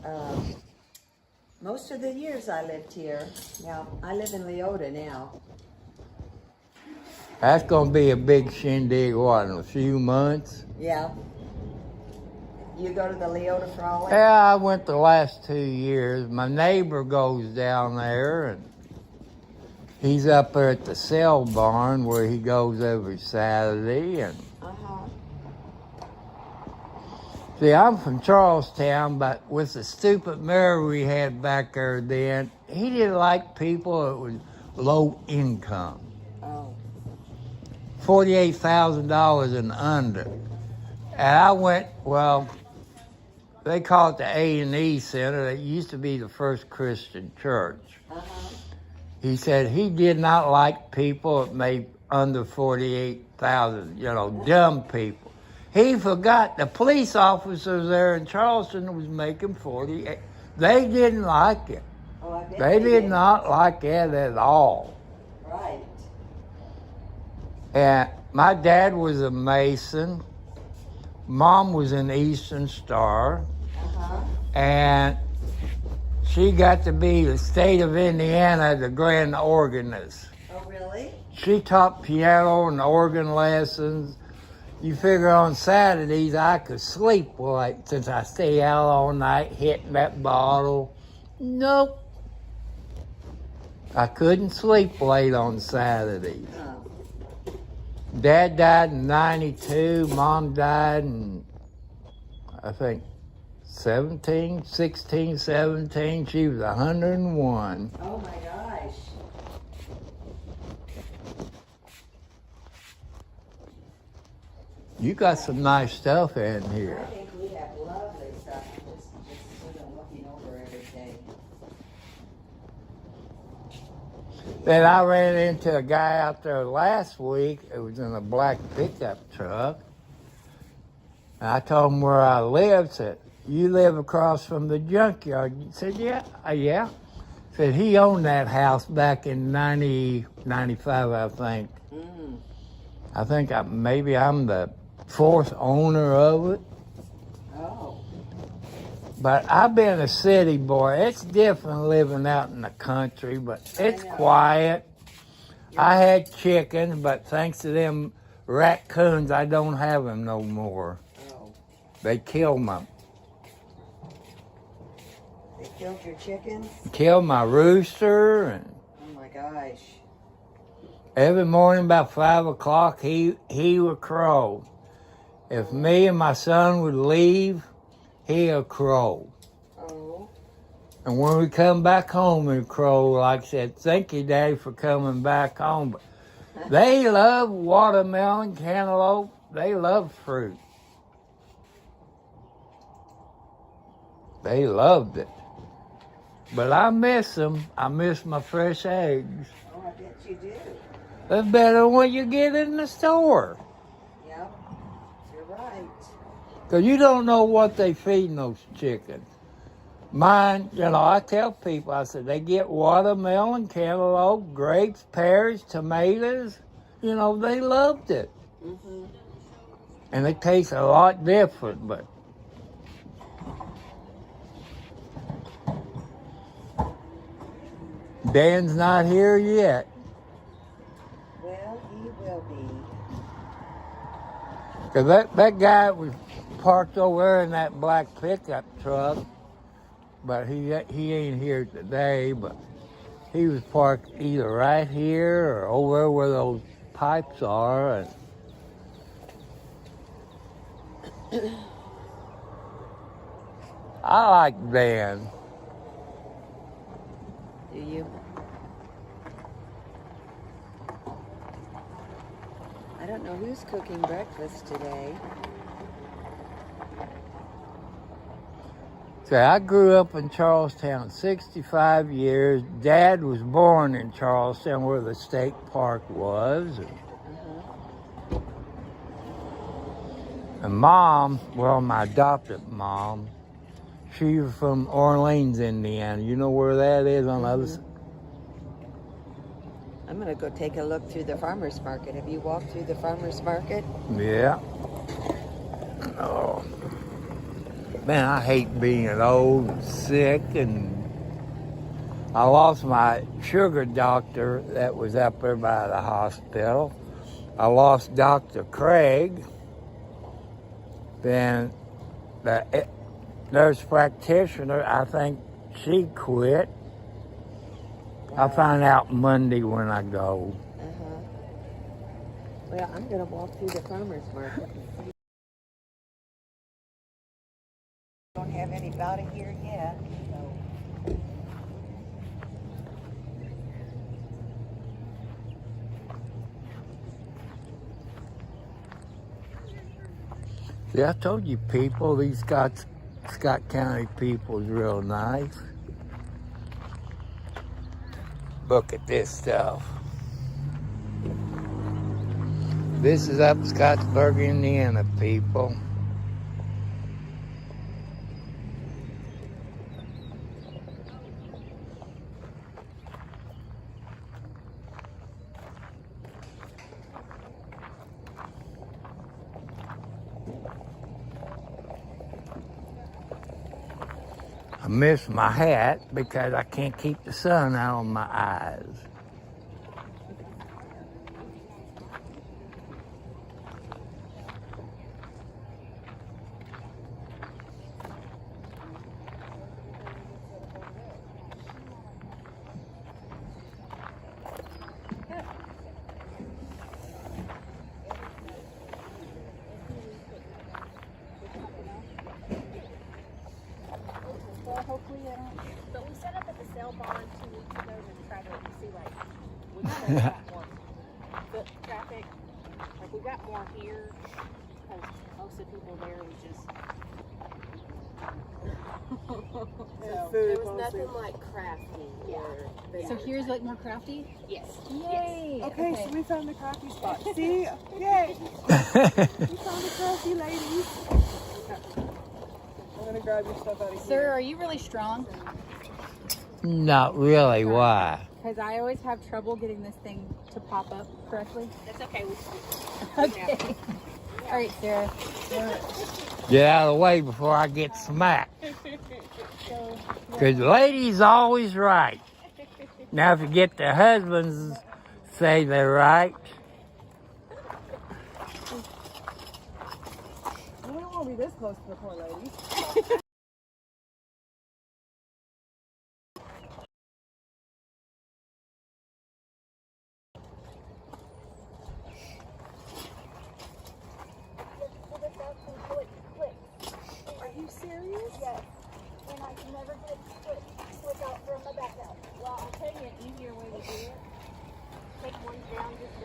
most of the years I lived here. Now, I live in Leota now. That's going to be a big shindig, what, in a few months? Yeah. You go to the Leota for all that? Yeah, I went the last 2 years. My neighbor goes down there, and he's up there at the cell barn where he goes every Saturday. And see, I'm from Charlestown, but with the stupid mayor we had back there then, he didn't like people that was low income. Oh. $48,000 and under. And I went, well, they call it the A&E Center. It used to be the First Christian Church. He said he did not like people that made under 48,000, dumb people. He forgot the police officers there in Charleston was making 48. They didn't like it. Oh, I bet they did not like it at all. Right. And my dad was a Mason. Mom was an Eastern Star. And she got to be the state of Indiana, the grand organist. Oh, really? She taught piano and organ lessons. You figure on Saturdays I could sleep since I stay out all night hitting that bottle. Nope. I couldn't sleep late on Saturdays. Dad died in 92. Mom died in, I think, 17. She was 101. Oh, my gosh. You got some nice stuff in here. I think we have lovely stuff. Just sort of looking over everything. Then I ran into a guy out there last week. It was in a black pickup truck. And I told him where I lived. Said, you live across from the junkyard? He said, yeah. Said he owned that house back in 95, I think. I think maybe I'm the fourth owner of it. Oh. But I've been a city boy. It's different living out in the country, but it's quiet. I had chickens, but thanks to them raccoons, I don't have them no more. Oh. They killed They killed your chickens? Killed my rooster, and Oh my gosh. every morning about 5 o'clock, he would crow. If me and my son would leave, he would crow. Oh. And when we come back home, he'd crow, like I said, thank you, Daddy, for coming back home. But they love watermelon, cantaloupe. They love fruit. They loved it. But I miss them. I miss my fresh eggs. Oh, I bet you do. That's better than what you get in the store. Yep. You're right. Because you don't know what they feeding those chickens. Mine, I tell people, I said, they get watermelon, cantaloupe, grapes, pears, tomatoes. They loved it. Mm-hmm. And it tastes a lot different, but Dan's not here yet. Well, he will be. Cause that guy was parked over there in that black pickup truck, but he ain't here today. But he was parked either right here or over where those pipes are. And I like Dan. Do you? I don't know who's cooking breakfast today. Okay, I grew up in Charlestown 65 years. Dad was born in Charlestown where the state park was. And Mom, well, my adopted mom, she was from Orleans, Indiana. You know where that is on the other side? I'm going to go take a look through the farmer's market. Have you walked through the farmer's market? Yeah. Oh. Man, I hate being old and sick, and I lost my sugar doctor that was up there by the hospital. I lost Dr. Craig. Then the nurse practitioner, I think she quit. I'll find out Monday when I go. Well, I'm going to walk through the farmer's market and see. Don't have anybody here yet, so. Yeah, I told you people, these Scott County people is real nice. Look at this stuff. This is up Scottsburg, Indiana, people. I miss my hat because I can't keep the sun out of my eyes. Hopefully they don't. But we set up at the sale barn 2 weeks ago to try to see, like, we got more foot traffic. Like, we got more here because most of the people there was just. So there was nothing like crafty. Yeah. So here's like more crafty? Yes. Yay! Okay, so we found the crafty spot. See? Yay! We found the crafty ladies. I'm gonna grab your stuff out of here. Sir, are you really strong? Not really, why? Because I always have trouble getting this thing to pop up correctly. That's okay. Okay. All right, Sarah. Get out of the way before I get smacked. Because the lady's always right. Now, if you get the husbands say they're right. We don't want to be this close to the poor lady. Are you serious? Yes. And I can never get split out from my back out. Well, I'll tell you an easier way to do it. Take one down just a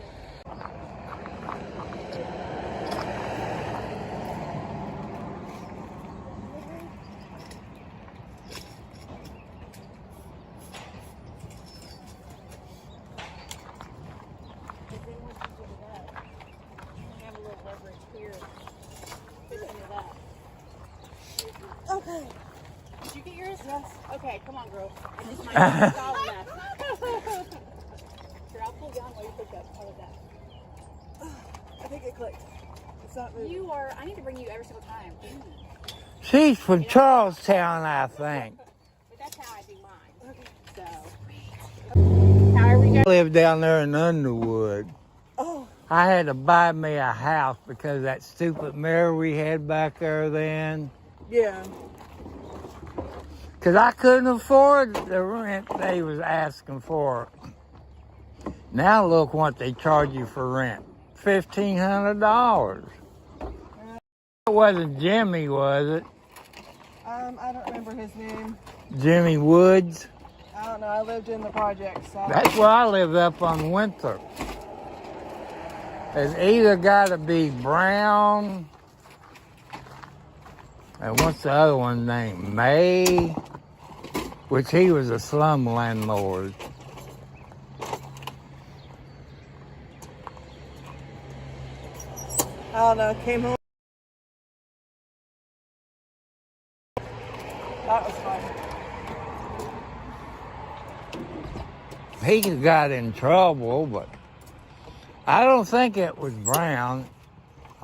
Okay. Did you get yours? Yes. Okay, come on, girl. I just might not tall enough. Here, I'll pull down while you pick up. How about that? I think it clicked. It's not moving. You are, I need to bring you every single time. She's from Charlestown, I think. But that's how I do mine. So. However you I live down there in Underwood. Oh. I had to buy me a house because of that stupid mirror we had back there then. Yeah. Because I couldn't afford the rent they was asking for. Now look what they charge you for rent. $1,500. It wasn't Jimmy, was it? I don't remember his name. Jimmy Woods? I don't know. I lived in the projects. So That's where I lived up on Winthrop. It's either got to be Brown, and what's the other one named? May, which he was a slum landlord. I don't know. Came home. That was fun. He got in trouble, but I don't think it was Brown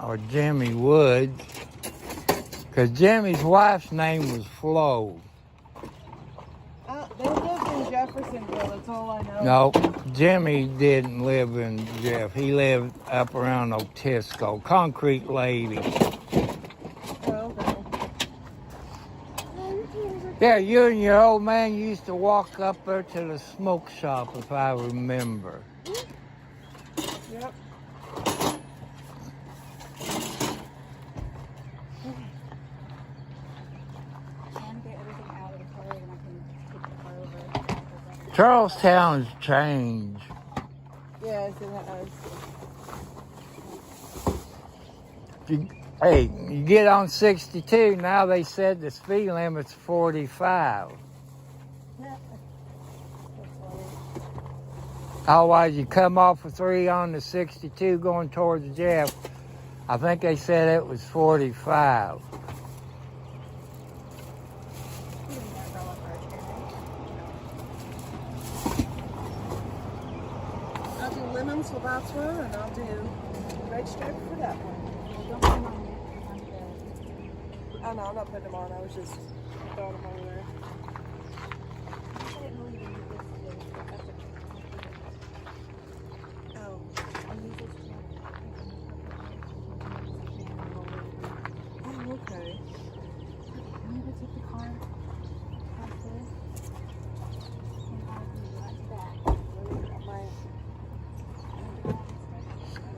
or Jimmy Woods, because Jimmy's wife's name was Flo. They lived in Jeffersonville. That's all I know. No, Jimmy didn't live in Jeff. He lived up around Otisco. Concrete Lady. Oh, okay. Yeah, you and your old man used to walk up there to the smoke shop, if I remember. Yep. Charlestown's changed. Yes, it has. Hey, you get on 62, now they said the speed limit's 45. Otherwise, you come off of 3 on the 62 going towards Jeff. I think they said it was 45. I'll do lemons for that one, and I'll do red stripe for that one. Oh no, I'm not putting them on. I was just throwing them over there. Oh. Oh, okay.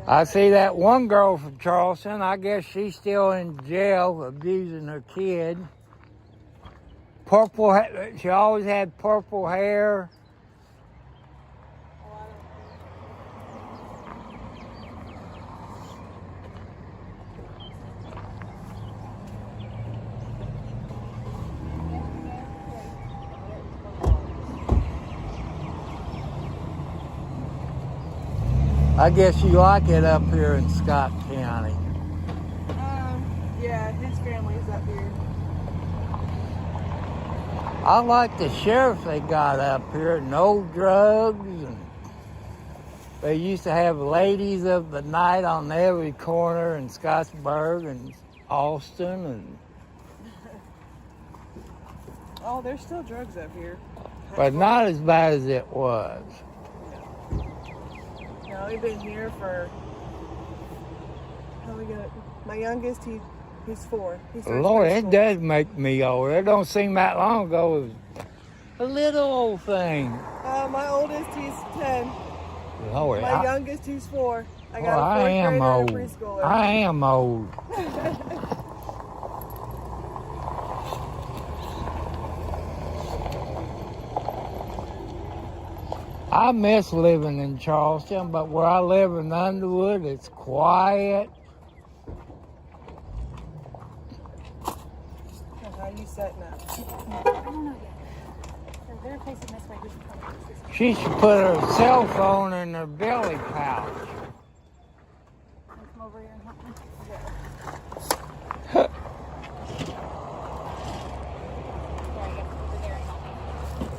I see that one girl from Charleston. I guess she's still in jail abusing her kid. Purple. She always had purple hair. I guess you like it up here in Scott County. Yeah, his family's up here. I like the sheriff they got up here. No drugs. And they used to have ladies of the night on every corner in Scottsburg and Austin. And Oh, there's still drugs up here. but not as bad as it was. No, we've been here for. How we got? My youngest, he's 4. He's Lord, it does make me old. It don't seem that long ago. It was a little old thing. My oldest, he's 10. Lord, My youngest, he's 4. I got well, a 4th I am grader and a old. preschooler. I am old. I miss living in Charleston, but where I live in Underwood, it's quiet. How you setting up? I don't know yet. So they're facing this way. We should probably face this way. She should put her cell phone in her belly pouch. Can you come over here and help me? Yeah, I guess over there and help me.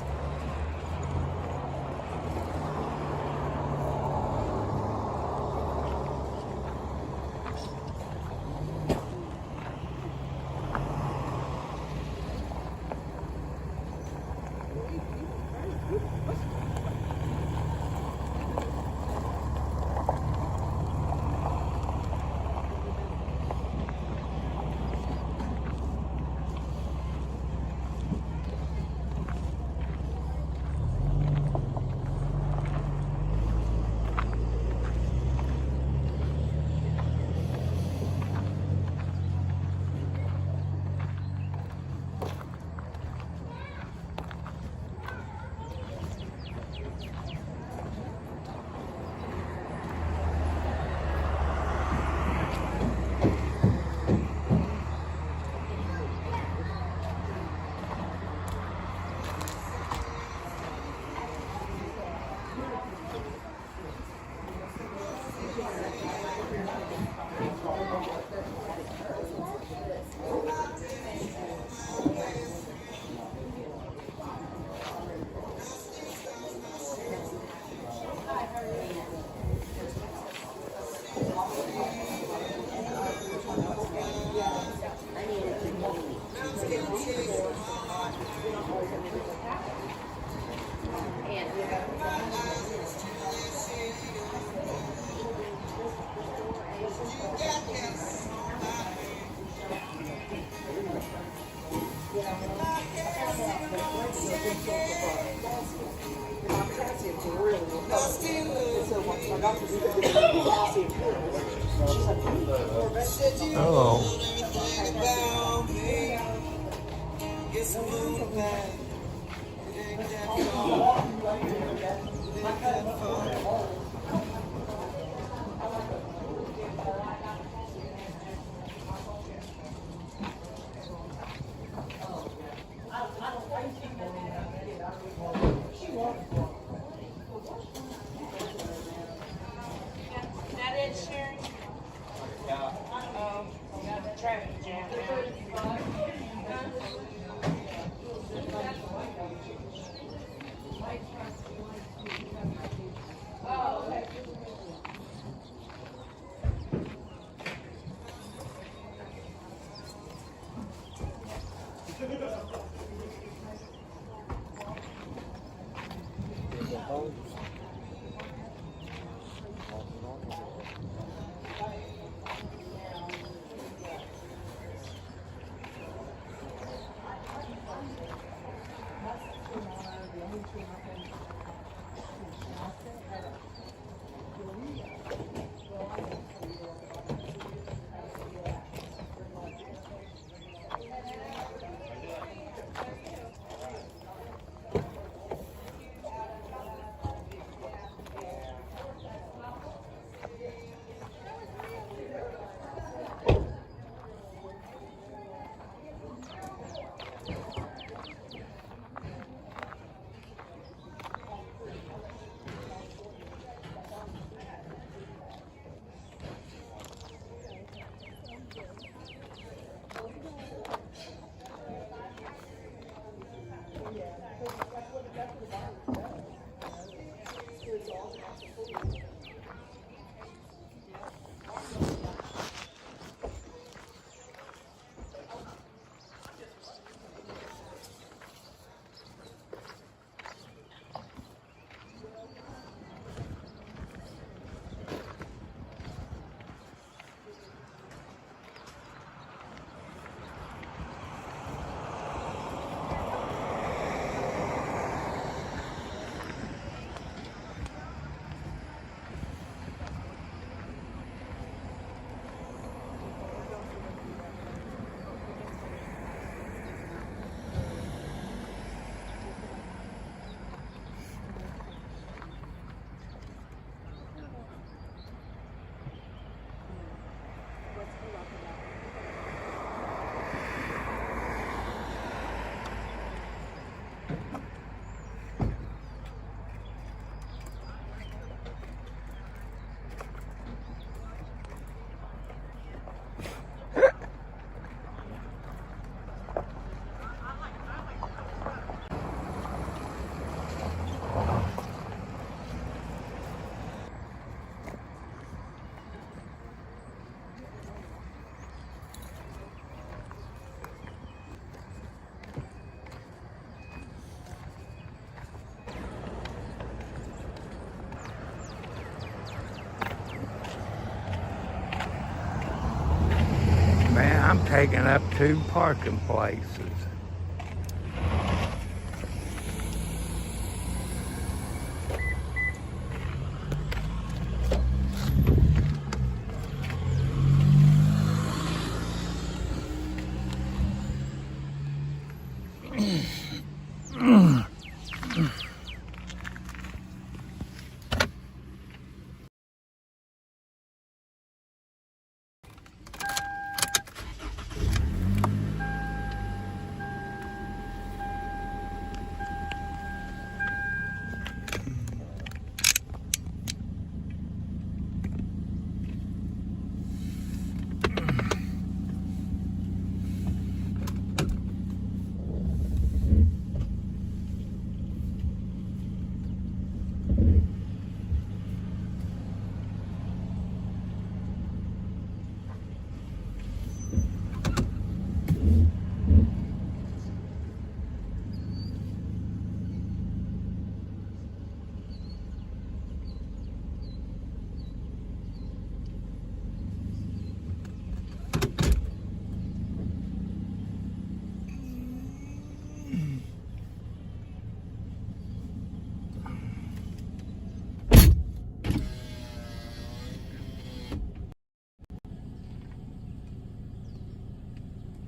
Man, I'm taking up 2 parking places.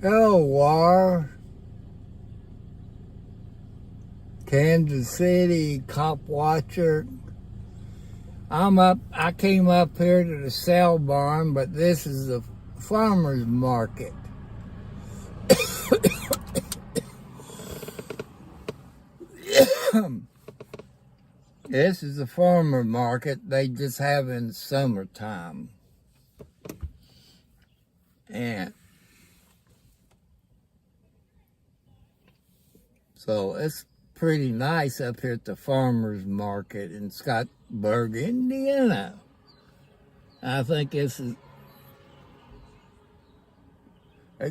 Hello, War. Kansas City cop watcher. I came up here to the sale barn, but this is the farmer's market. This is the farmer market they just have in summertime. And so it's pretty nice up here at the farmer's market in Scottsburg, Indiana. I think it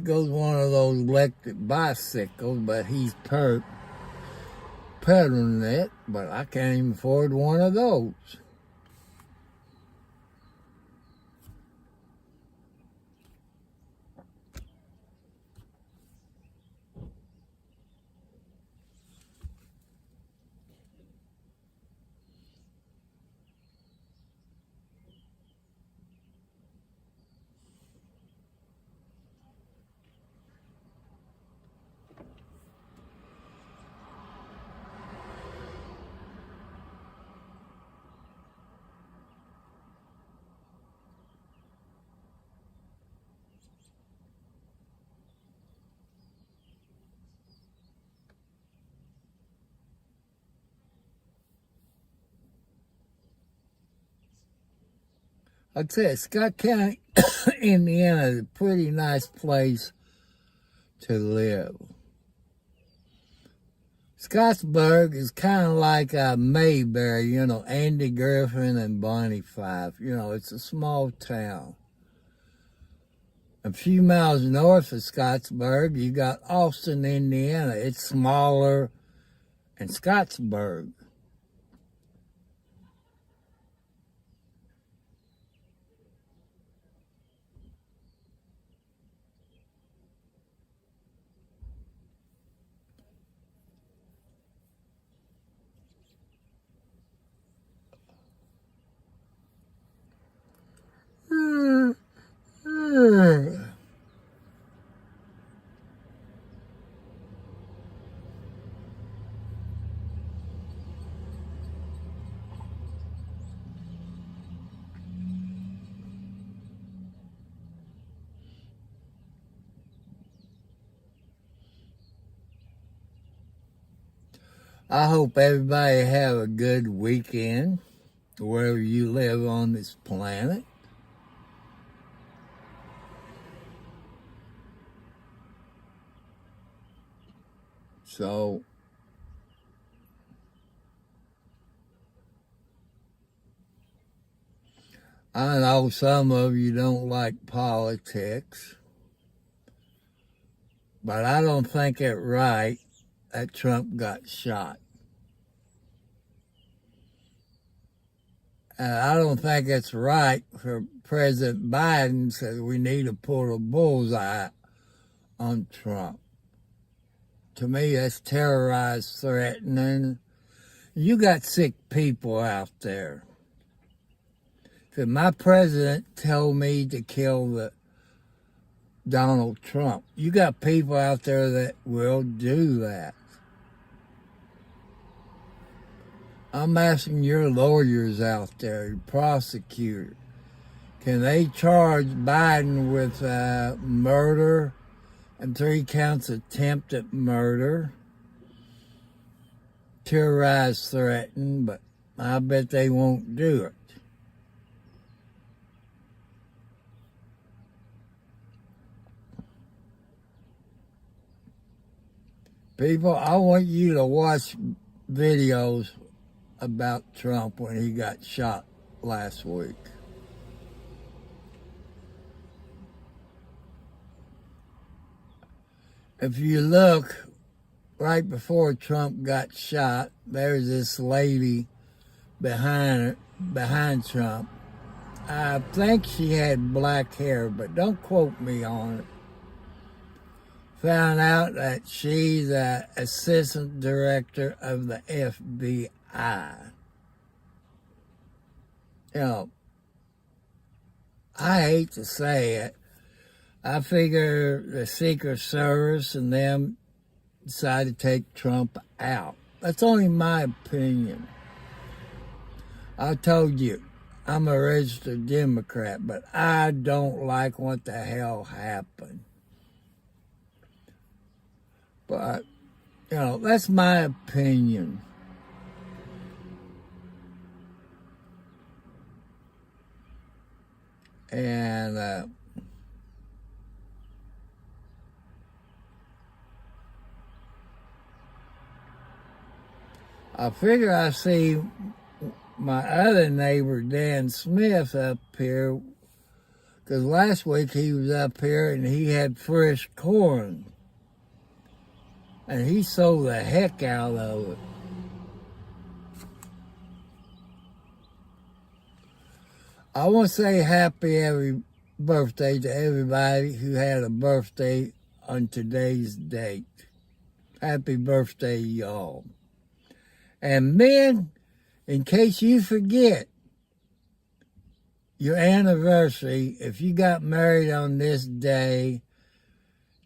goes one of those electric bicycles, but he's pedaling it, but I can't even afford one of those. I'd say Scott County, Indiana is a pretty nice place to live. Scottsburg is kind of like Mayberry, you know, Andy Griffin and Bonnie Fife. You know, it's a small town. A few miles north of Scottsburg, you got Austin, Indiana. It's smaller than Scottsburg. I hope everybody have a good weekend wherever you live on this planet. So, I know some of you don't like politics, but I don't think it right that Trump got shot. And I don't think it's right for President Biden says we need to put a bullseye on Trump. To me, that's terrorized, threatening. You got sick people out there. If my president told me to kill Donald Trump, you got people out there that will do that. I'm asking your lawyers out there, your prosecutors, can they charge Biden with murder and 3 counts of attempted murder, terrorized, threatened, but I bet they won't do it. People, I want you to watch videos about Trump when he got shot last week. If you look right before Trump got shot, there's this lady behind Trump. I think she had black hair, but don't quote me on it. Found out that she's the assistant director of the FBI. You know, I hate to say it, I figure the Secret Service and them decided to take Trump out. That's only my opinion. I told you, I'm a registered Democrat, but I don't like what the hell happened. But, you know, that's my opinion. And I figure I see my other neighbor, Dan Smith, up here, because last week he was up here and he had fresh corn. And he sold the heck out of it. I want to say happy birthday to everybody who had a birthday on today's date. Happy birthday, y'all. And men, in case you forget your anniversary, if you got married on this day,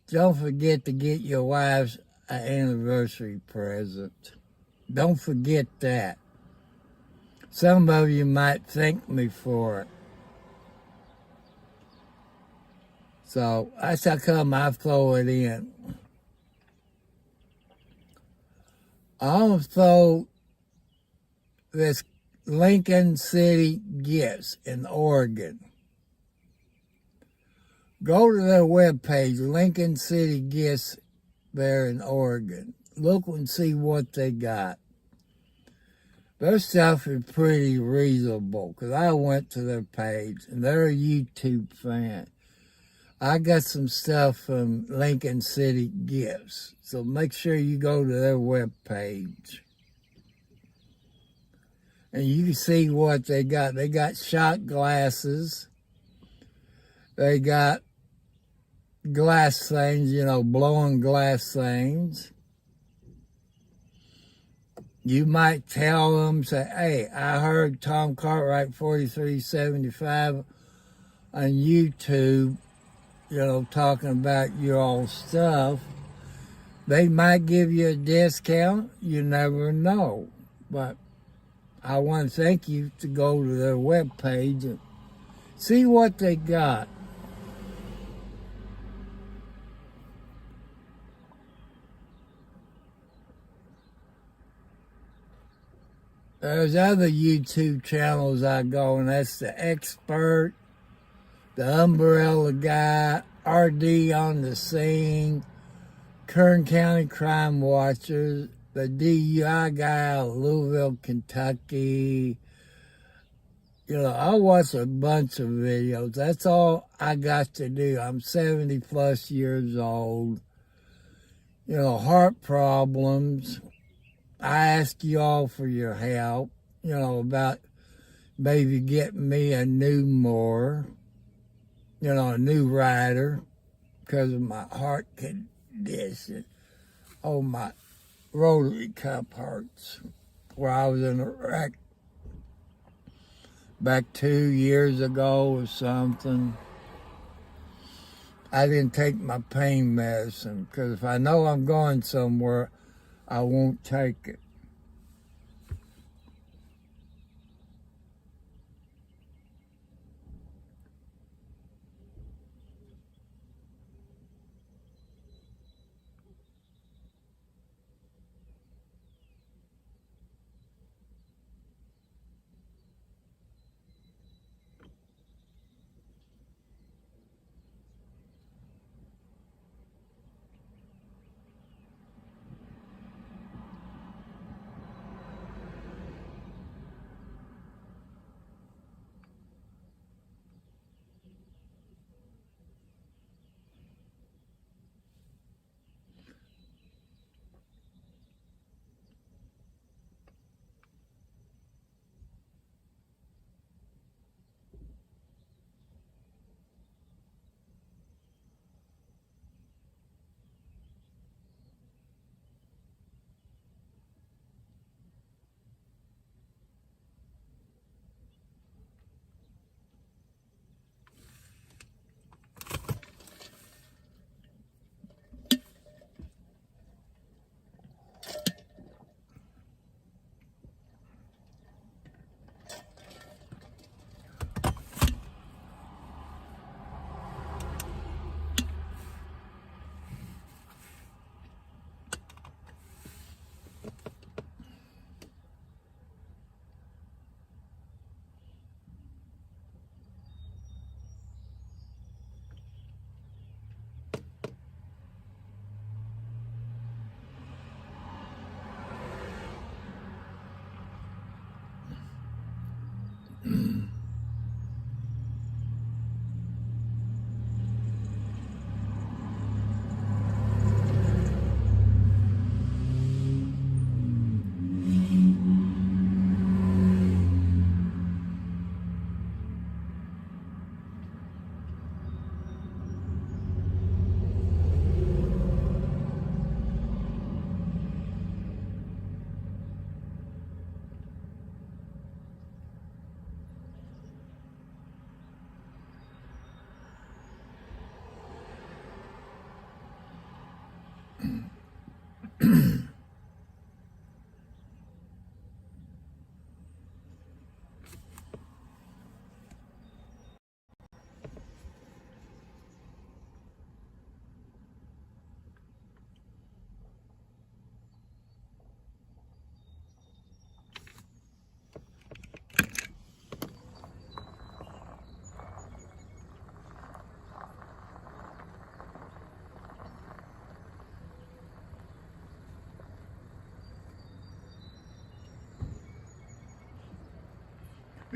don't forget to get your wives an anniversary present. Don't forget that. Some of you might thank me for it. So that's how come I throw it in. I'll throw this Lincoln City Gifts in Oregon. Go to their webpage, Lincoln City Gifts there in Oregon. Look and see what they got. Their stuff is pretty reasonable because I went to their page and they're a YouTube fan. I got some stuff from Lincoln City Gifts, so make sure you go to their webpage. And you can see what they got. They got shot glasses. They got glass things, you know, blowing glass things. You might tell them, say, hey, I heard Tom Cartwright4375 on YouTube, you know, talking about your old stuff. They might give you a discount. You never know. But I want to thank you to go to their webpage and see what they got. There's other YouTube channels I go, and that's The Expert, The Umbrella Guy, RD on the Scene, Kern County Crime Watchers, the DUI guy out of Louisville, Kentucky. You know, I watch a bunch of videos. That's all I got to do. I'm 70 plus years old. You know, heart problems. I ask you all for your help, you know, about maybe getting me a new mower, you know, a new rider because of my heart condition. Oh, my rotary cup hurts where I was in a wreck back 2 years ago or something. I didn't take my pain medicine because if I know I'm going somewhere, I won't take it.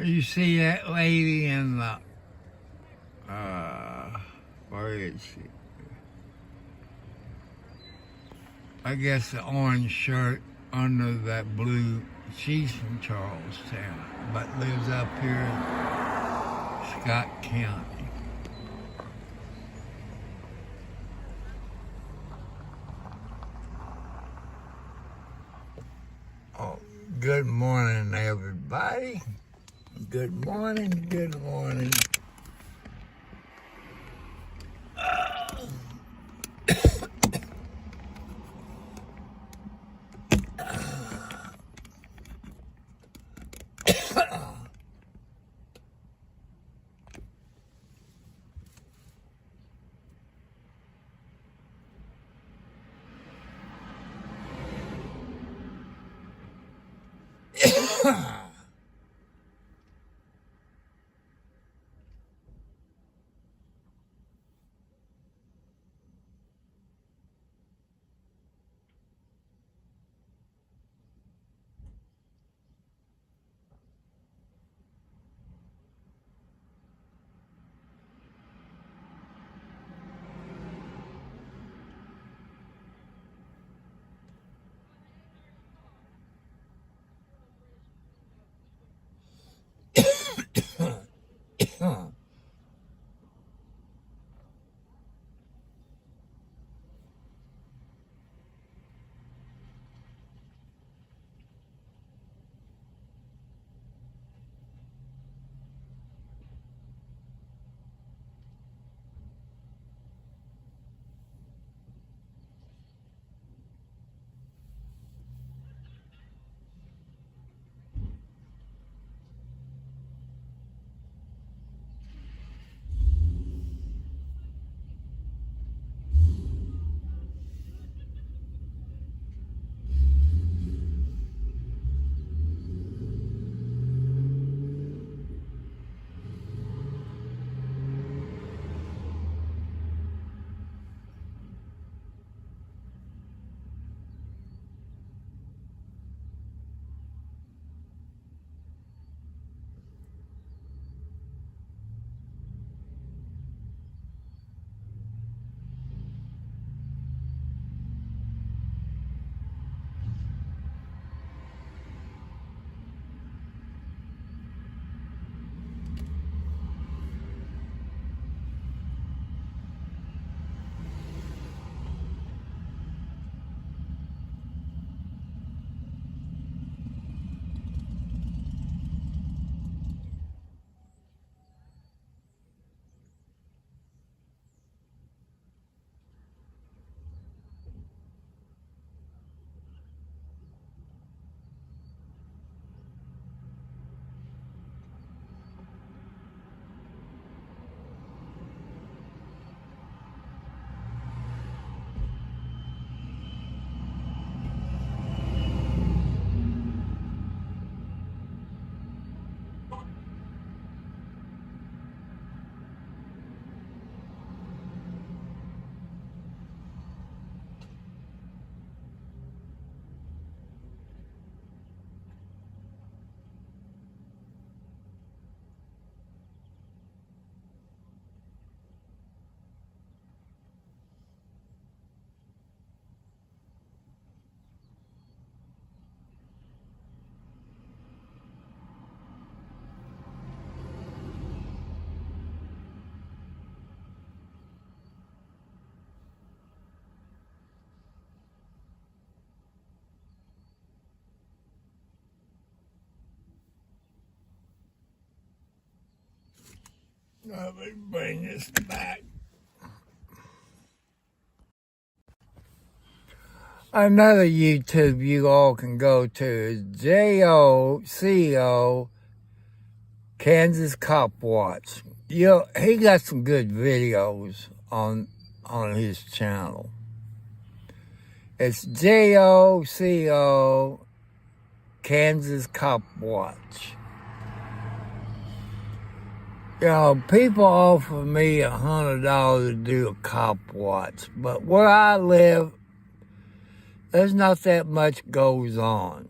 You see that lady in the, where is she? I guess the orange shirt under that blue. She's from Charlestown, but lives up here in Scott County. Oh, good morning, everybody. Good morning, good morning. Let me bring this back. Another YouTube you all can go to is JOCO Kansas Cop Watch. He got some good videos on his channel. It's JOCO Kansas Cop Watch. People offer me $100 to do a cop watch, but where I live, there's not that much goes on.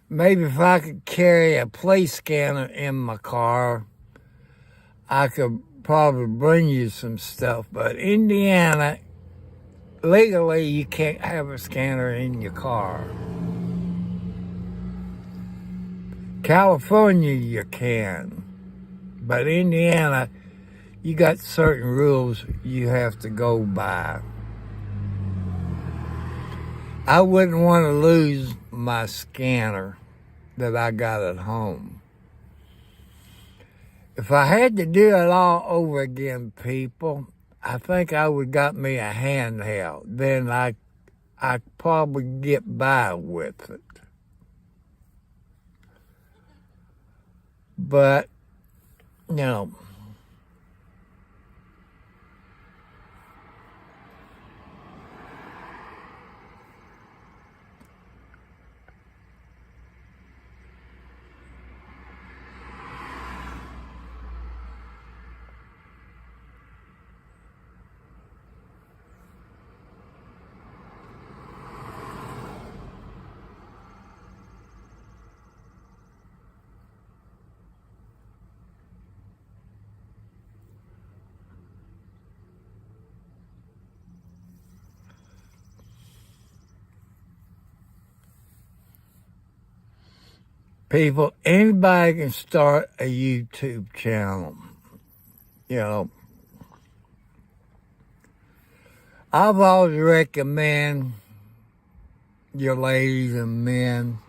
Maybe if I could carry a police scanner in my car, I could probably bring you some stuff. But Indiana, legally, you can't have a scanner in your car. California, you can. But Indiana, you got certain rules you have to go by. I wouldn't want to lose my scanner that I got at home. If I had to do it all over again, people, I think I would got me a handheld. Then I'd probably get by with it. But, people, anybody can start a YouTube channel. I've always recommend your ladies and men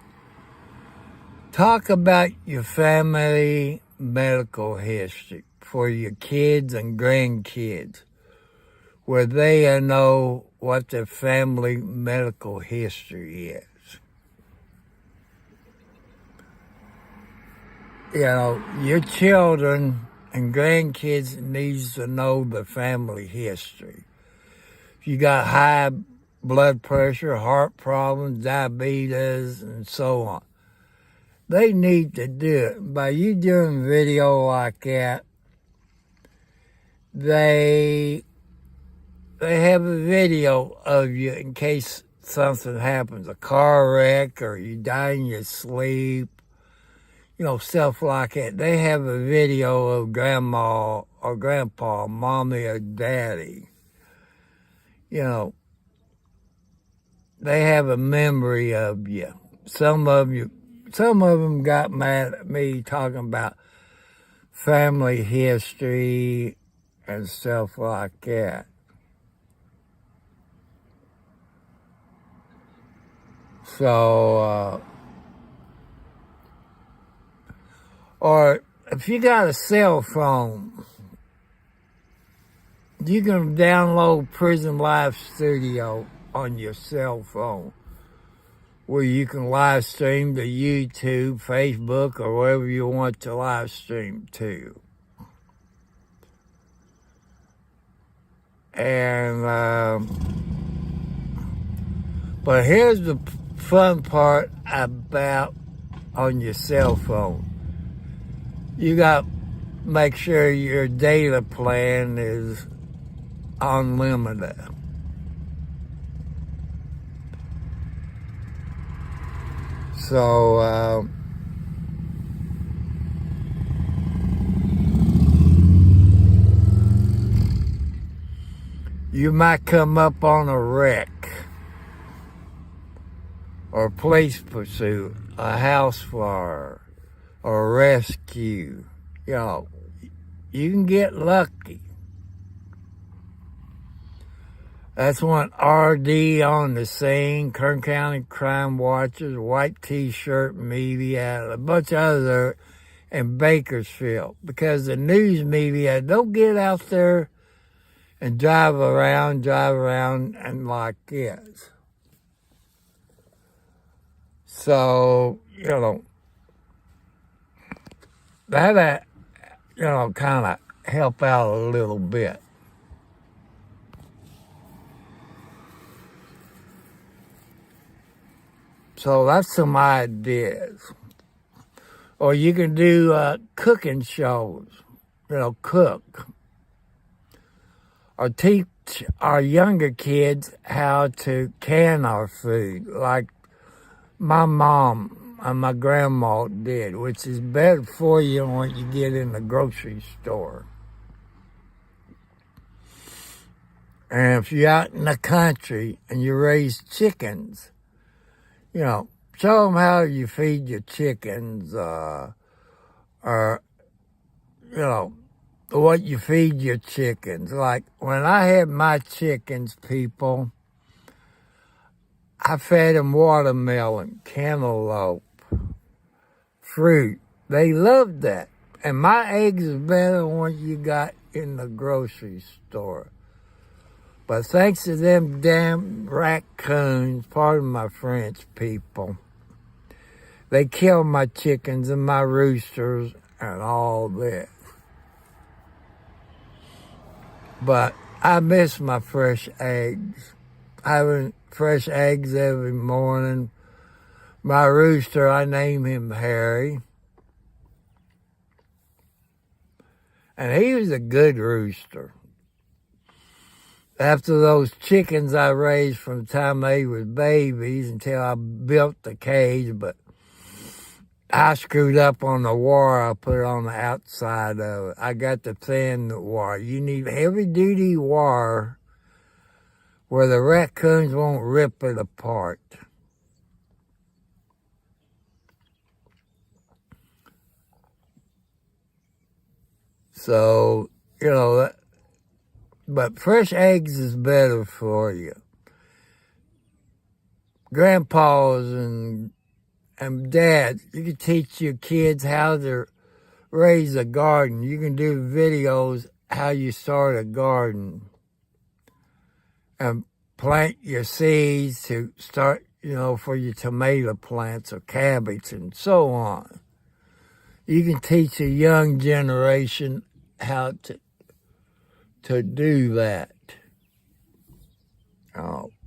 talk about your family medical history for your kids and grandkids, where they know what their family medical history is. Your children and grandkids needs to know the family history. If you got high blood pressure, heart problems, diabetes, and so on, they need to do it. By you doing a video like that, they have a video of you in case something happens, a car wreck or you die in your sleep. Stuff like that. They have a video of grandma or grandpa, mommy or daddy. They have a memory of you. Some of them got mad at me talking about family history and stuff like that. So, or if you got a cell phone, you can download Prison Live Studio on your cell phone, where you can live stream to YouTube, Facebook, or wherever you want to live stream to. And, but here's the fun part about on your cell phone. You got to make sure your data plan is unlimited. So, you might come up on a wreck or a police pursuit, a house fire, or rescue. You can get lucky. That's when RD on the scene, Kern County Crime Watchers, White T-Shirt Media, a bunch of other, in Bakersfield. Because the news media don't get out there and drive around, and like this. So, that, kind of help out a little bit. So that's some ideas. Or you can do cooking shows, cook. Or teach our younger kids how to can our food, like my mom and my grandma did, which is better for you when you get in the grocery store. And if you're out in the country and you raise chickens, show them how you feed your chickens, or, what you feed your chickens. Like when I had my chickens, people, I fed them watermelon, cantaloupe, fruit. They loved that. And my eggs is better than what you got in the grocery store. But thanks to them damn raccoons, pardon my French, people, they killed my chickens and my roosters and all that. But I miss my fresh eggs. Having fresh eggs every morning. My rooster, I name him Harry. And he was a good rooster. After those chickens I raised from the time they was babies until I built the cage, but I screwed up on the wire I put on the outside of it. I got to thin the wire. You need heavy-duty wire where the raccoons won't rip it apart. So, but fresh eggs is better for you. Grandpas and dads, you can teach your kids how to raise a garden. You can do videos how you start a garden and plant your seeds to start, for your tomato plants or cabbage and so on. You can teach a young generation how to do that.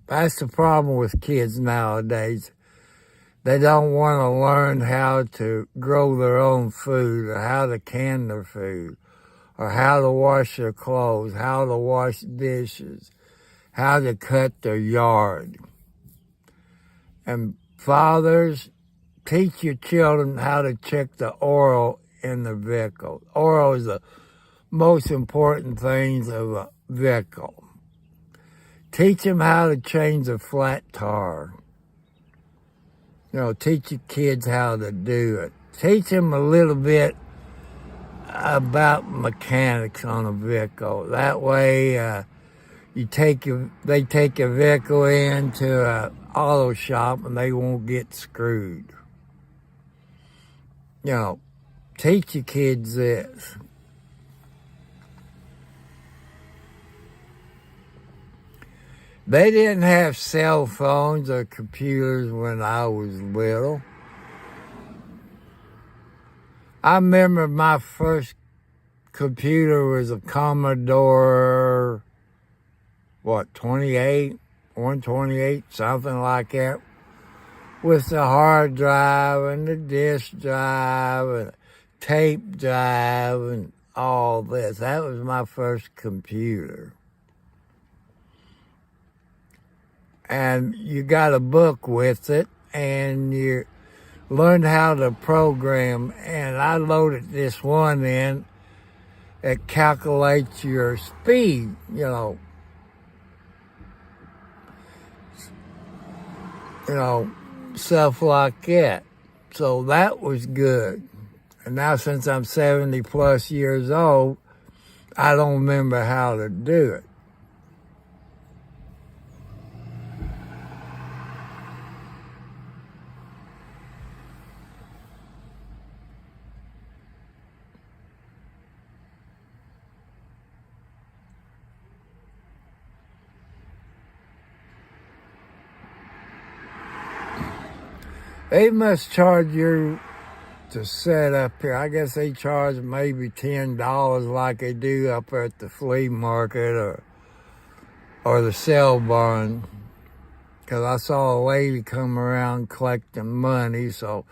That's the problem with kids nowadays. They don't want to learn how to grow their own food or how to can their food or how to wash their clothes, how to wash dishes, how to cut their yard. And fathers, teach your children how to check the oil in the vehicle. Oil is the most important things of a vehicle. Teach them how to change a flat tire. Teach your kids how to do it. Teach them a little bit about mechanics on a vehicle. That way, they take your vehicle into an auto shop and they won't get screwed. Teach your kids this. They didn't have cell phones or computers when I was little. I remember my first computer was a Commodore, 128, something like that, with the hard drive and the disk drive and tape drive and all this. That was my first computer. And you got a book with it, and you learned how to program. And I loaded this one in that calculates your speed, stuff like that. So that was good. And now since I'm 70 plus years old, I don't remember how to do it. They must charge you to set up here. I guess they charge maybe $10 like they do up at the flea market or the sale barn. Because I saw a lady come around collecting money, so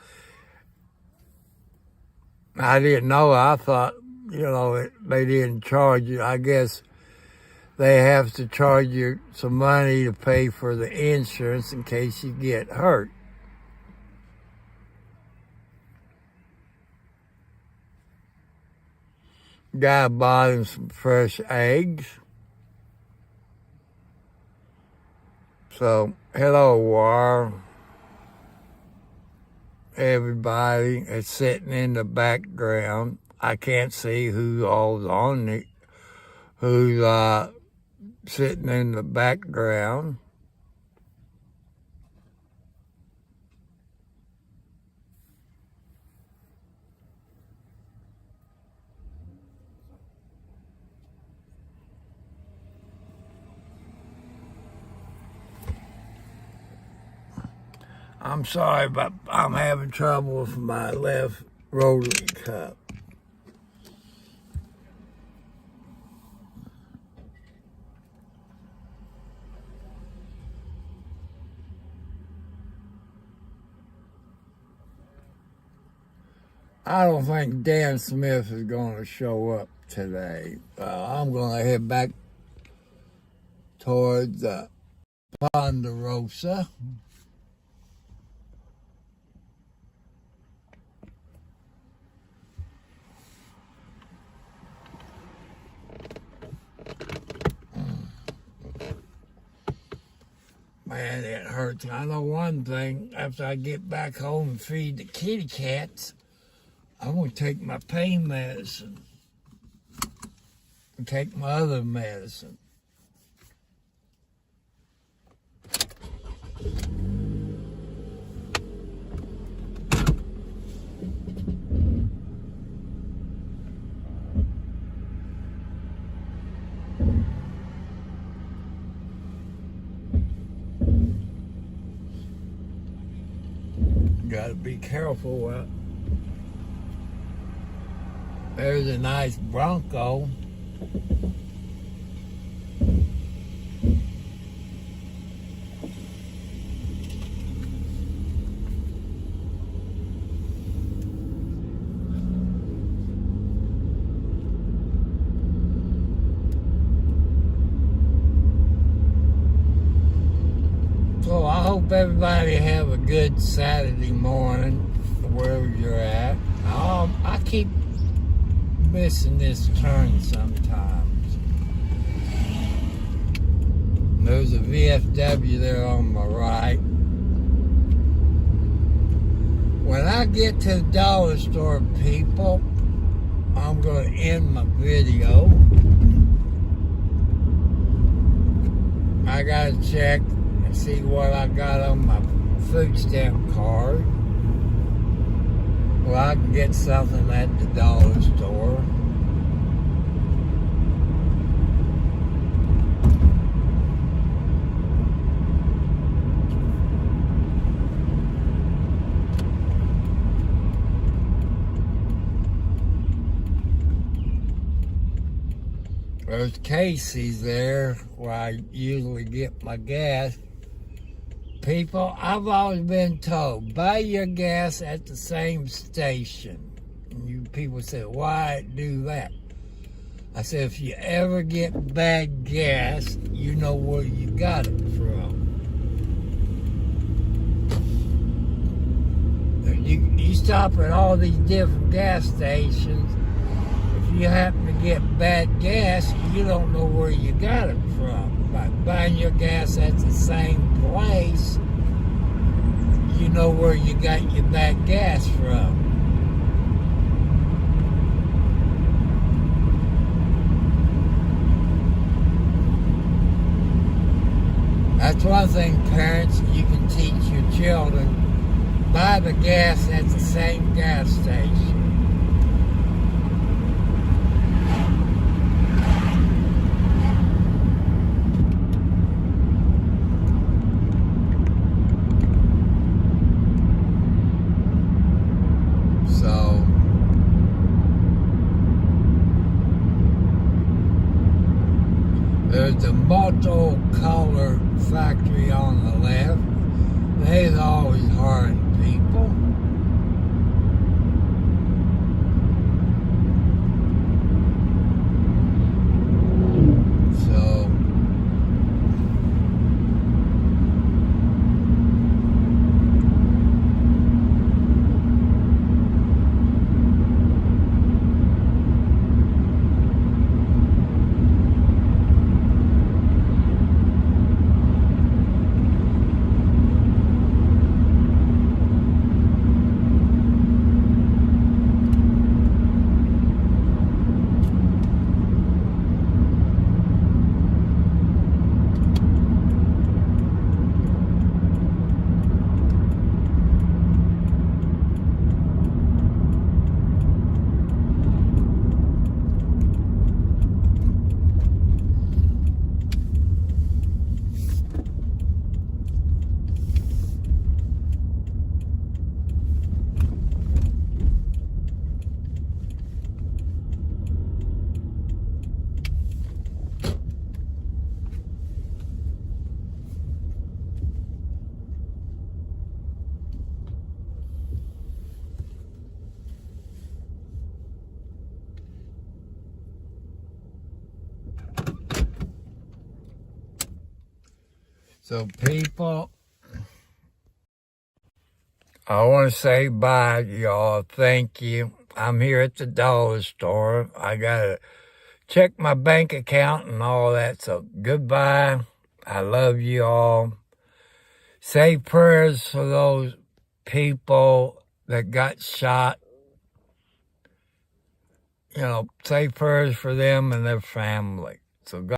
I didn't know. I thought, they didn't charge you. I guess they have to charge you some money to pay for the insurance in case you get hurt. Guy bought him some fresh eggs. So, hello, War. Everybody is sitting in the background. I can't see who all's on it, who's sitting in the background. I'm sorry, but I'm having trouble with my left rotary cup. I don't think Dan Smith is going to show up today. I'm going to head back towards Ponderosa. Man, it hurts. I know one thing. After I get back home and feed the kitty cats, I'm going to take my pain medicine and take my other medicine. Got to be careful. There's a nice Bronco. So I hope everybody have a good Saturday morning, wherever you're at. I keep missing this turn sometimes. There's a VFW there on my right. When I get to the dollar store, people, I'm going to end my video. I got to check and see what I got on my food stamp card. Well, I can get something at the dollar store. There's Casey's there where I usually get my gas. People, I've always been told, buy your gas at the same station. And you people say, why do that? I said, if you ever get bad gas, you know where you got it from. You stop at all these different gas stations. If you happen to get bad gas, you don't know where you got it from. By buying your gas at the same place, you know where you got your bad gas from. That's one thing, parents, you can teach your children. Buy the gas at the same gas station. with the multi-color factory on the left. They's always hiring people. So people, I want to say bye, y'all. Thank you. I'm here at the dollar store. I got to check my bank account and all that. So goodbye. I love you all. Say prayers for those people that got shot. You know, say prayers for them and their family. So God